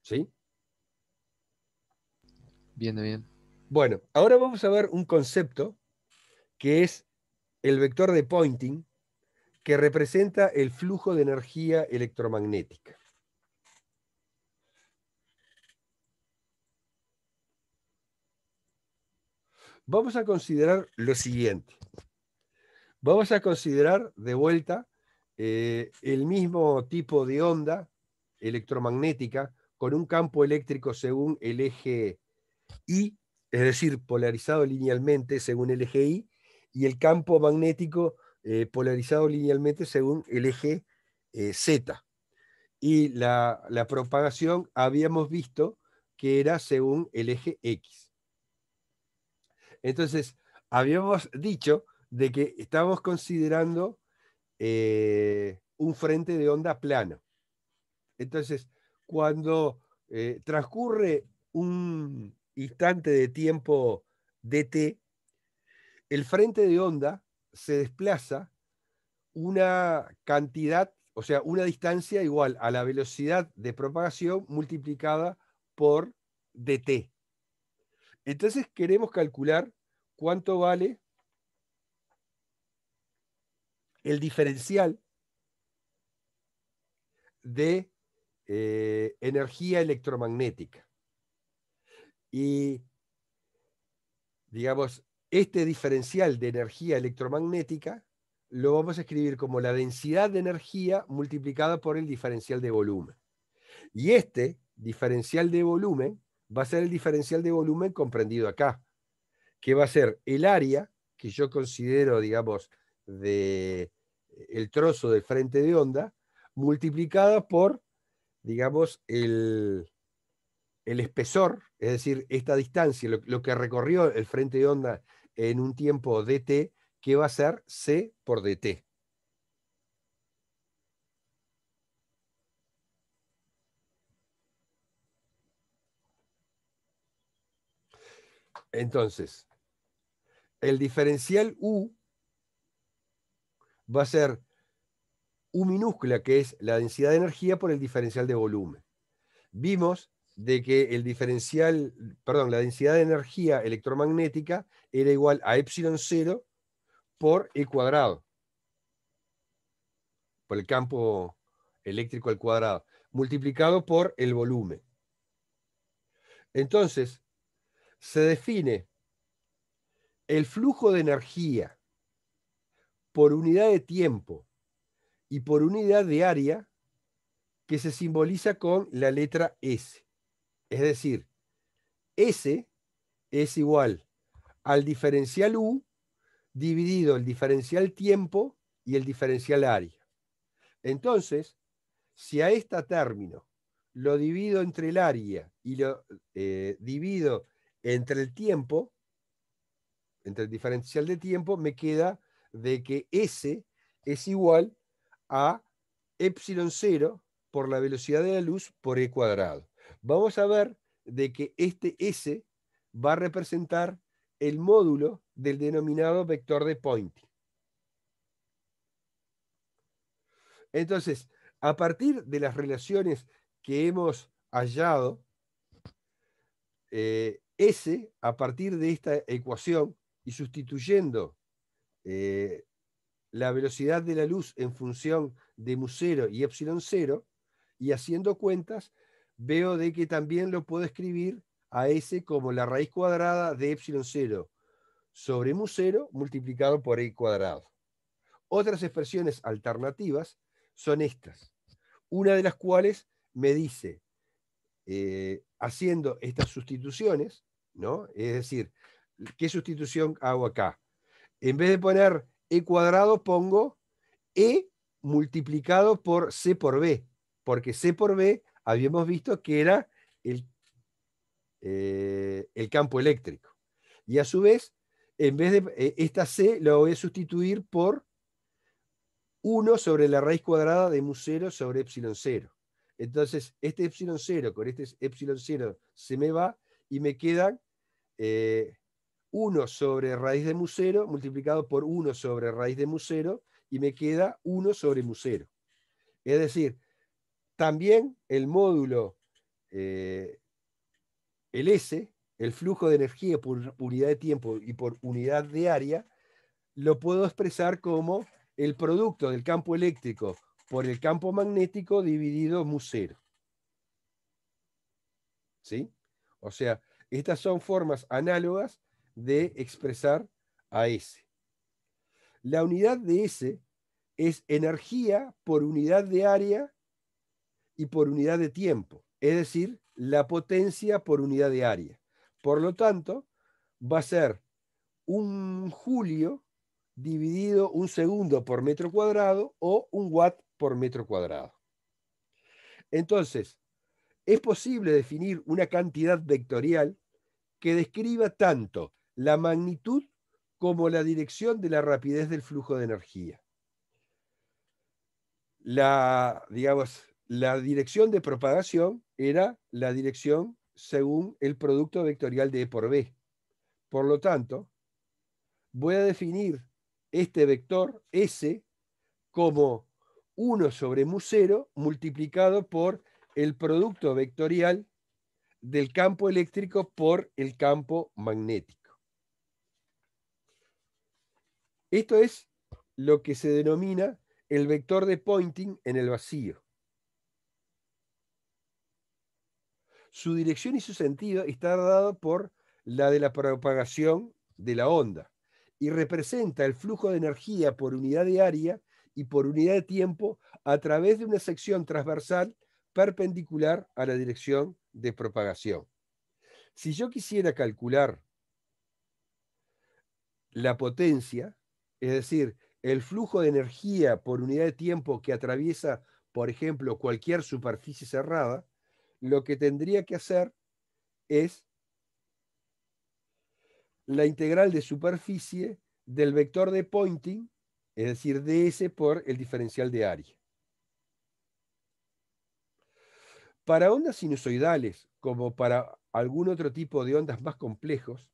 ¿Sí? Bien, de bien. Bueno, ahora vamos a ver un concepto que es el vector de Poynting, que representa el flujo de energía electromagnética. Vamos a considerar lo siguiente. Vamos a considerar de vuelta el mismo tipo de onda electromagnética con un campo eléctrico según el eje Y, es decir, polarizado linealmente según el eje Y, y el campo magnético polarizado linealmente según el eje Z. Y la propagación habíamos visto que era según el eje X. Entonces, habíamos dicho de que estábamos considerando un frente de onda plano. Entonces, cuando transcurre un instante de tiempo dt, el frente de onda se desplaza una cantidad, o sea, una distancia igual a la velocidad de propagación multiplicada por dt. Entonces queremos calcular cuánto vale el diferencial de energía electromagnética. Y, digamos, este diferencial de energía electromagnética lo vamos a escribir como la densidad de energía multiplicada por el diferencial de volumen. Y este diferencial de volumen va a ser el diferencial de volumen comprendido acá, que va a ser el área que yo considero, digamos, de el trozo del frente de onda, multiplicada por, digamos, el espesor, es decir, esta distancia, lo que recorrió el frente de onda en un tiempo dt, que va a ser C por dt. Entonces, el diferencial U va a ser U minúscula, que es la densidad de energía, por el diferencial de volumen. Vimos de que el diferencial, perdón, la densidad de energía electromagnética era igual a epsilon 0 por E cuadrado, por el campo eléctrico al cuadrado, multiplicado por el volumen. Entonces, se define el flujo de energía por unidad de tiempo y por unidad de área que se simboliza con la letra S. Es decir, S es igual al diferencial U dividido el diferencial tiempo y el diferencial área. Entonces, si a este término lo divido entre el área y lo divido entre el tiempo, entre el diferencial de tiempo, me queda de que S es igual a epsilon 0 por la velocidad de la luz por E cuadrado. Vamos a ver de que este S va a representar el módulo del denominado vector de Poynting. Entonces, a partir de las relaciones que hemos hallado, S, a partir de esta ecuación y sustituyendo la velocidad de la luz en función de mu0 y epsilon 0, y haciendo cuentas, veo de que también lo puedo escribir a S como la raíz cuadrada de epsilon 0 sobre mu0 multiplicado por E cuadrado. Otras expresiones alternativas son estas, una de las cuales me dice, haciendo estas sustituciones, ¿no? Es decir, ¿qué sustitución hago acá? En vez de poner E cuadrado, pongo E multiplicado por C por B, porque C por B habíamos visto que era el campo eléctrico. Y a su vez, en vez de esta C, lo voy a sustituir por 1 sobre la raíz cuadrada de mu0 sobre epsilon 0. Entonces, este epsilon 0 con este epsilon 0 se me va y me quedan 1 sobre raíz de mu0 multiplicado por 1 sobre raíz de mu0 y me queda 1 sobre mu0. Es decir, también el módulo, el S, el flujo de energía por unidad de tiempo y por unidad de área, lo puedo expresar como el producto del campo eléctrico por el campo magnético dividido mu0. ¿Sí? O sea, estas son formas análogas de expresar a S. La unidad de S es energía por unidad de área y por unidad de tiempo, es decir, la potencia por unidad de área. Por lo tanto, va a ser un julio dividido un segundo por metro cuadrado o un watt por metro cuadrado. Entonces, es posible definir una cantidad vectorial que describa tanto la magnitud como la dirección de la rapidez del flujo de energía. Digamos, la dirección de propagación era la dirección según el producto vectorial de E por B. Por lo tanto, voy a definir este vector S como 1 sobre mu0 multiplicado por el producto vectorial del campo eléctrico por el campo magnético. Esto es lo que se denomina el vector de Poynting en el vacío. Su dirección y su sentido está dado por la de la propagación de la onda y representa el flujo de energía por unidad de área y por unidad de tiempo a través de una sección transversal perpendicular a la dirección de propagación. Si yo quisiera calcular la potencia, es decir, el flujo de energía por unidad de tiempo que atraviesa, por ejemplo, cualquier superficie cerrada, lo que tendría que hacer es la integral de superficie del vector de Poynting, es decir, ds por el diferencial de área. Para ondas sinusoidales, como para algún otro tipo de ondas más complejos,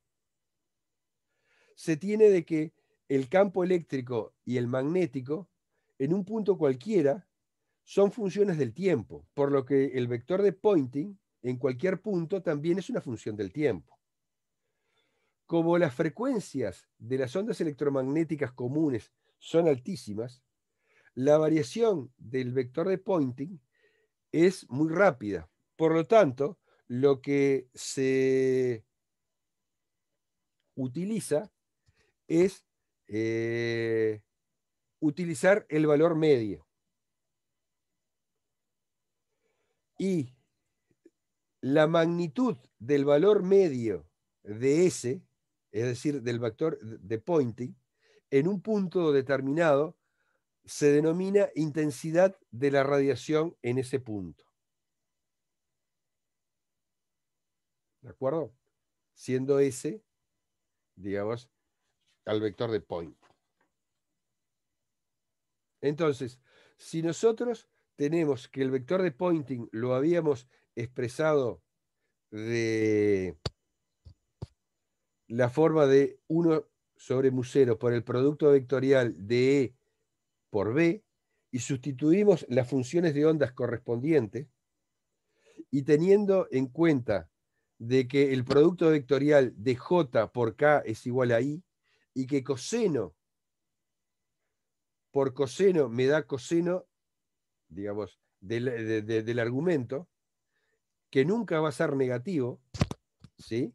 se tiene de que el campo eléctrico y el magnético, en un punto cualquiera, son funciones del tiempo, por lo que el vector de Poynting en cualquier punto también es una función del tiempo. Como las frecuencias de las ondas electromagnéticas comunes son altísimas, la variación del vector de Poynting es muy rápida. Por lo tanto, lo que se utiliza es utilizar el valor medio. Y la magnitud del valor medio de S, es decir, del vector de Poynting, en un punto determinado se denomina intensidad de la radiación en ese punto. ¿De acuerdo? Siendo S, digamos, al vector de Poynting. Entonces, si nosotros tenemos que el vector de Poynting lo habíamos expresado de la forma de 1 sobre mu0 por el producto vectorial de E por B, y sustituimos las funciones de ondas correspondientes, y teniendo en cuenta de que el producto vectorial de J por K es igual a I, y que coseno por coseno me da coseno, digamos, del argumento, que nunca va a ser negativo, ¿sí?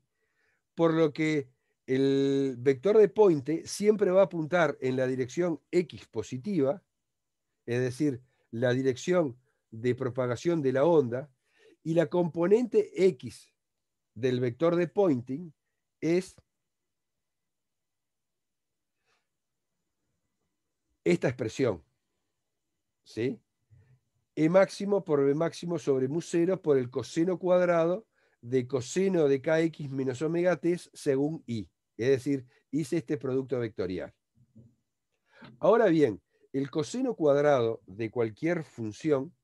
Por lo que el vector de Poynting siempre va a apuntar en la dirección X positiva, es decir, la dirección de propagación de la onda, y la componente X del vector de Poynting es esta expresión, ¿sí? E máximo por B máximo sobre mu0 por el coseno cuadrado de coseno de kx menos omega t según I. Es decir, hice este producto vectorial. Ahora bien, el coseno cuadrado de cualquier función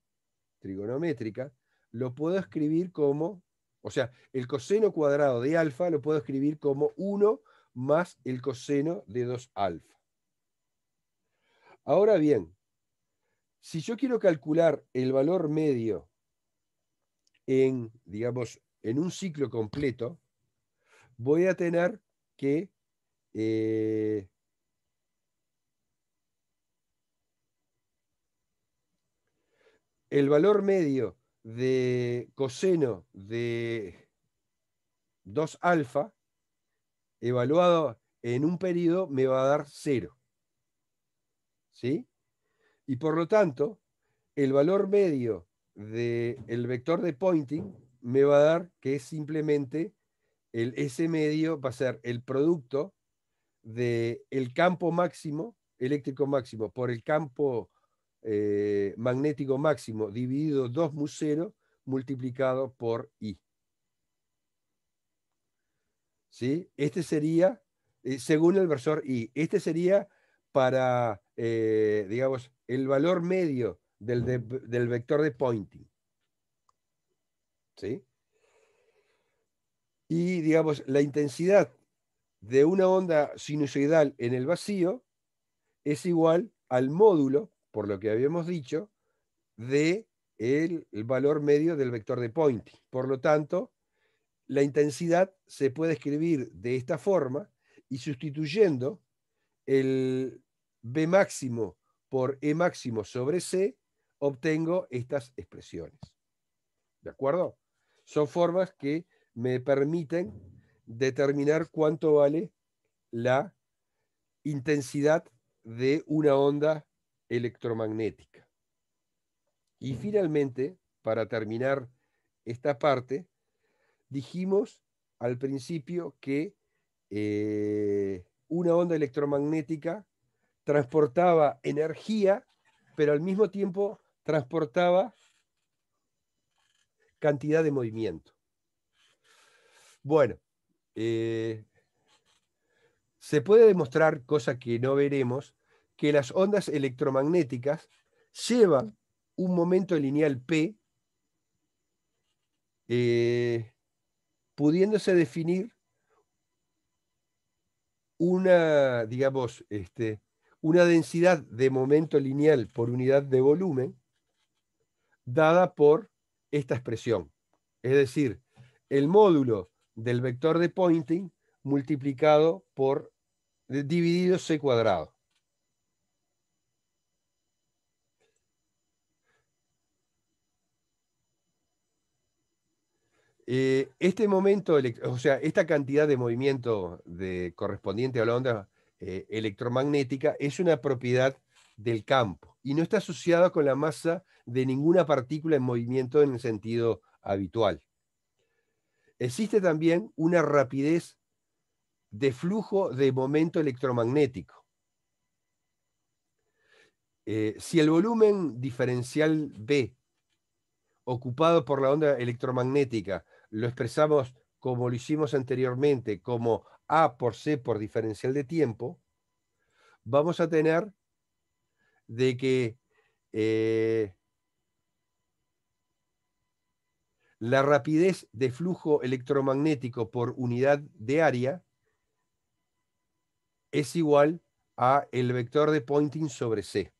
trigonométrica lo puedo escribir como, o sea, el coseno cuadrado de alfa lo puedo escribir como 1 más el coseno de 2 alfa. Ahora bien, si yo quiero calcular el valor medio en, digamos, en un ciclo completo, voy a tener que el valor medio de coseno de 2 alfa evaluado en un periodo me va a dar 0. ¿Sí? Y por lo tanto, el valor medio del vector de Poynting me va a dar que es simplemente el S medio va a ser el producto del campo máximo, eléctrico máximo, por el campo magnético máximo dividido 2 mu0 multiplicado por I. ¿Sí? Este sería, según el versor I, este sería para, digamos, el valor medio del vector de Poynting. ¿Sí? Y, digamos, la intensidad de una onda sinusoidal en el vacío es igual al módulo, por lo que habíamos dicho, de el valor medio del vector de Poynting. Por lo tanto, la intensidad se puede escribir de esta forma, y sustituyendo el B máximo por E máximo sobre C, obtengo estas expresiones. ¿De acuerdo? Son formas que me permiten determinar cuánto vale la intensidad de una onda electromagnética. Y finalmente, para terminar esta parte, dijimos al principio que una onda electromagnética transportaba energía, pero al mismo tiempo transportaba cantidad de movimiento. Bueno, se puede demostrar, cosa que no veremos, que las ondas electromagnéticas llevan un momento lineal P, pudiéndose definir una, digamos, una densidad de momento lineal por unidad de volumen dada por esta expresión. Es decir, el módulo del vector de Poynting multiplicado por dividido C cuadrado. Este momento, o sea, esta cantidad de movimiento correspondiente a la onda electromagnética es una propiedad del campo. y no está asociado con la masa de ninguna partícula en movimiento en el sentido habitual. Existe también una rapidez de flujo de momento electromagnético. Si el volumen diferencial B ocupado por la onda electromagnética lo expresamos como lo hicimos anteriormente, como A por C por diferencial de tiempo, vamos a tener de que la rapidez de flujo electromagnético por unidad de área es igual a el vector de Poynting sobre C.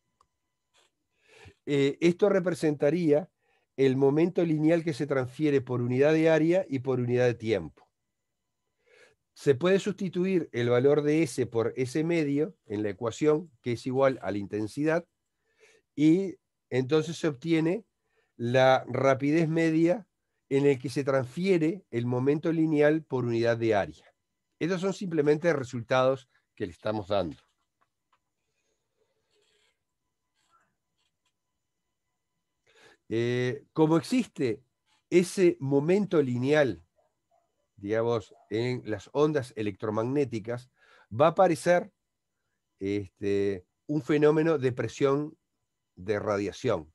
Esto representaría el momento lineal que se transfiere por unidad de área y por unidad de tiempo. Se puede sustituir el valor de S por S medio en la ecuación, que es igual a la intensidad, y entonces se obtiene la rapidez media en el que se transfiere el momento lineal por unidad de área. Estos son simplemente resultados que le estamos dando. Como existe ese momento lineal, digamos, en las ondas electromagnéticas, va a aparecer un fenómeno de presión de radiación.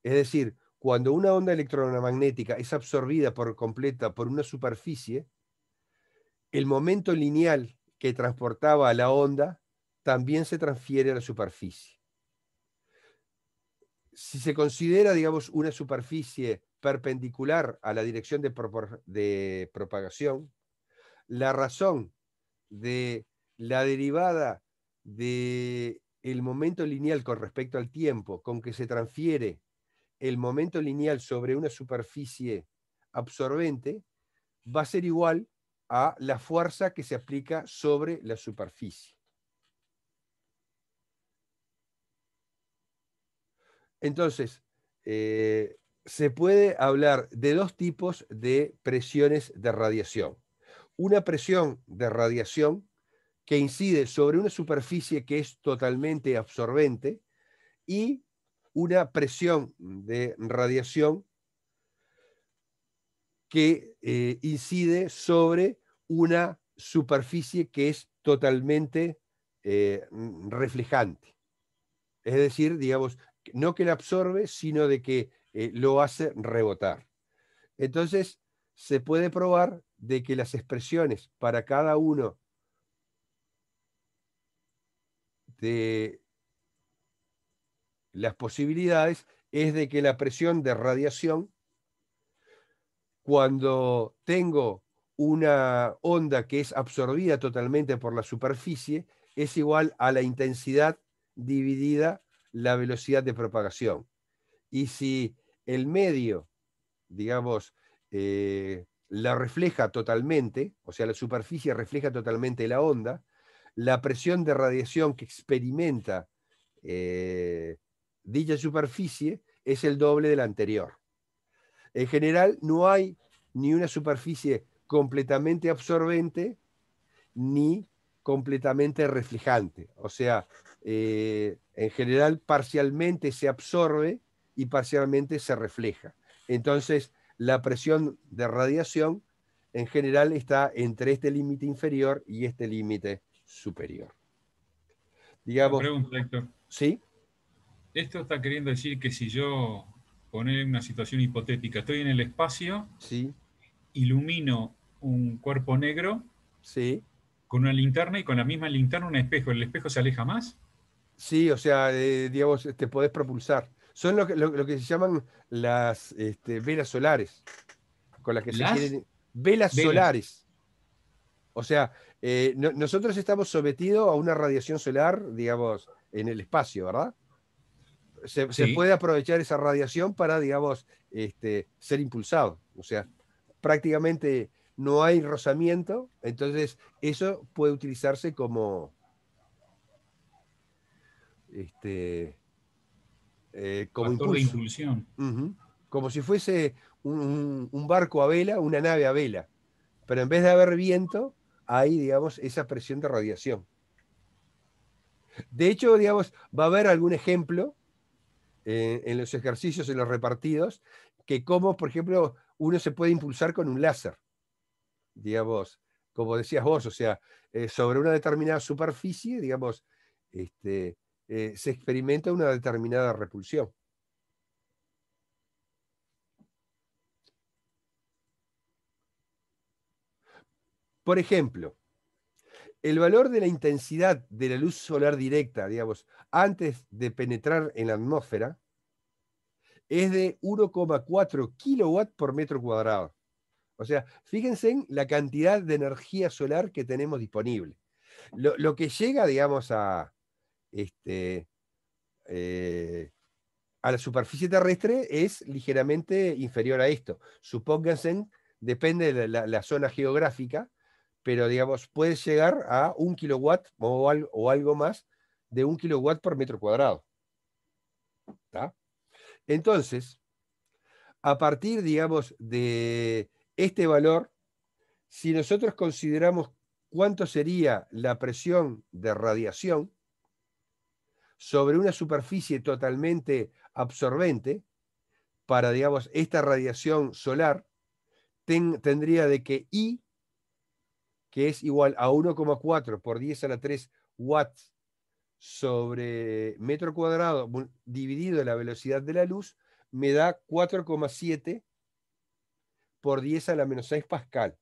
Es decir, cuando una onda electromagnética es absorbida por completa por una superficie, el momento lineal que transportaba a la onda también se transfiere a la superficie. Si se considera, digamos, una superficie perpendicular a la dirección de propagación, la razón de la derivada del momento lineal con respecto al tiempo con que se transfiere el momento lineal sobre una superficie absorbente va a ser igual a la fuerza que se aplica sobre la superficie. Entonces, se puede hablar de dos tipos de presiones de radiación. Una presión de radiación que incide sobre una superficie que es totalmente absorbente y una presión de radiación que incide sobre una superficie que es totalmente reflejante. Es decir, digamos, no que la absorbe, sino de que lo hace rebotar. Entonces, se puede probar de que las expresiones para cada uno de las posibilidades es de que la presión de radiación, cuando tengo una onda que es absorbida totalmente por la superficie, es igual a la intensidad dividida la velocidad de propagación. Y si el medio, digamos, la refleja totalmente, o sea, la superficie refleja totalmente la onda, la presión de radiación que experimenta dicha superficie es el doble de la anterior. En general, no hay ni una superficie completamente absorbente ni completamente reflejante. O sea, en general, parcialmente se absorbe y parcialmente se refleja. Entonces, la presión de radiación en general está entre este límite inferior y este límite superior. Digamos, Una pregunta, Héctor. ¿sí? Esto está queriendo decir que si yo, poner una situación hipotética, estoy en el espacio, Sí, ilumino un cuerpo negro sí. con una linterna y con la misma linterna un espejo, ¿el espejo se aleja más? Sí, o sea, digamos, te podés propulsar. Son lo que se llaman las velas solares, con las que se Las quieren... Velas velas. solares. O sea, nosotros estamos sometidos a una radiación solar, digamos, en el espacio, ¿verdad? Se Sí. puede aprovechar esa radiación para, digamos, ser impulsado. O sea, prácticamente no hay rozamiento, entonces eso puede utilizarse como... como Factor de impulso. impulsión. Ujú. Como si fuese un barco a vela, una nave a vela. Pero en vez de haber viento, hay, digamos, esa presión de radiación. De hecho, digamos, va a haber algún ejemplo en los ejercicios, en los repartidos, que cómo, por ejemplo, uno se puede impulsar con un láser, digamos, como decías vos, o sea, sobre una determinada superficie, digamos, se experimenta una determinada repulsión. Por ejemplo, el valor de la intensidad de la luz solar directa, digamos, antes de penetrar en la atmósfera, es de 1,4 kilowatts por metro cuadrado. O sea, fíjense en la cantidad de energía solar que tenemos disponible. Lo que llega, digamos, a la superficie terrestre es ligeramente inferior a esto. Supónganse, depende de la zona geográfica, pero digamos, puede llegar a 1 kilowatt o algo más de 1 kilowatt por metro cuadrado. ¿Tá? Entonces, a partir, digamos, de este valor, si nosotros consideramos cuánto sería la presión de radiación sobre una superficie totalmente absorbente, para, digamos, esta radiación solar, tendría de que I, que es igual a 1,4 por 10 a la 3 watts sobre metro cuadrado dividido la velocidad de la luz, me da 4,7 por 10 a la menos 6 pascal.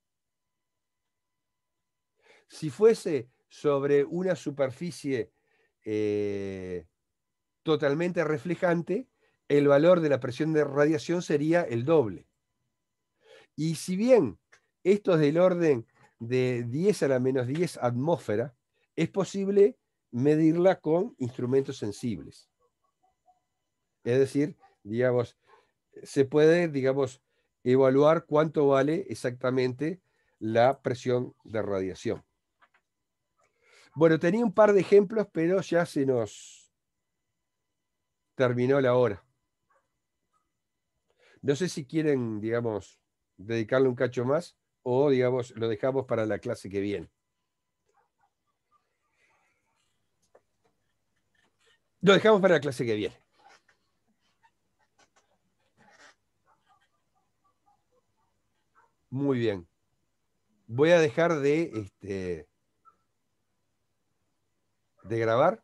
Si fuese sobre una superficie totalmente reflejante, el valor de la presión de radiación sería el doble. Y si bien esto es del orden de 10 a la menos 10 atmósfera, es posible medirla con instrumentos sensibles. Es decir, digamos, se puede, digamos, evaluar cuánto vale exactamente la presión de radiación. Bueno, tenía un par de ejemplos, pero ya se nos terminó la hora. No sé si quieren, digamos, dedicarle un cacho más o, digamos, lo dejamos para la clase que viene. Lo dejamos para la clase que viene. Muy bien. Voy a dejar de grabar.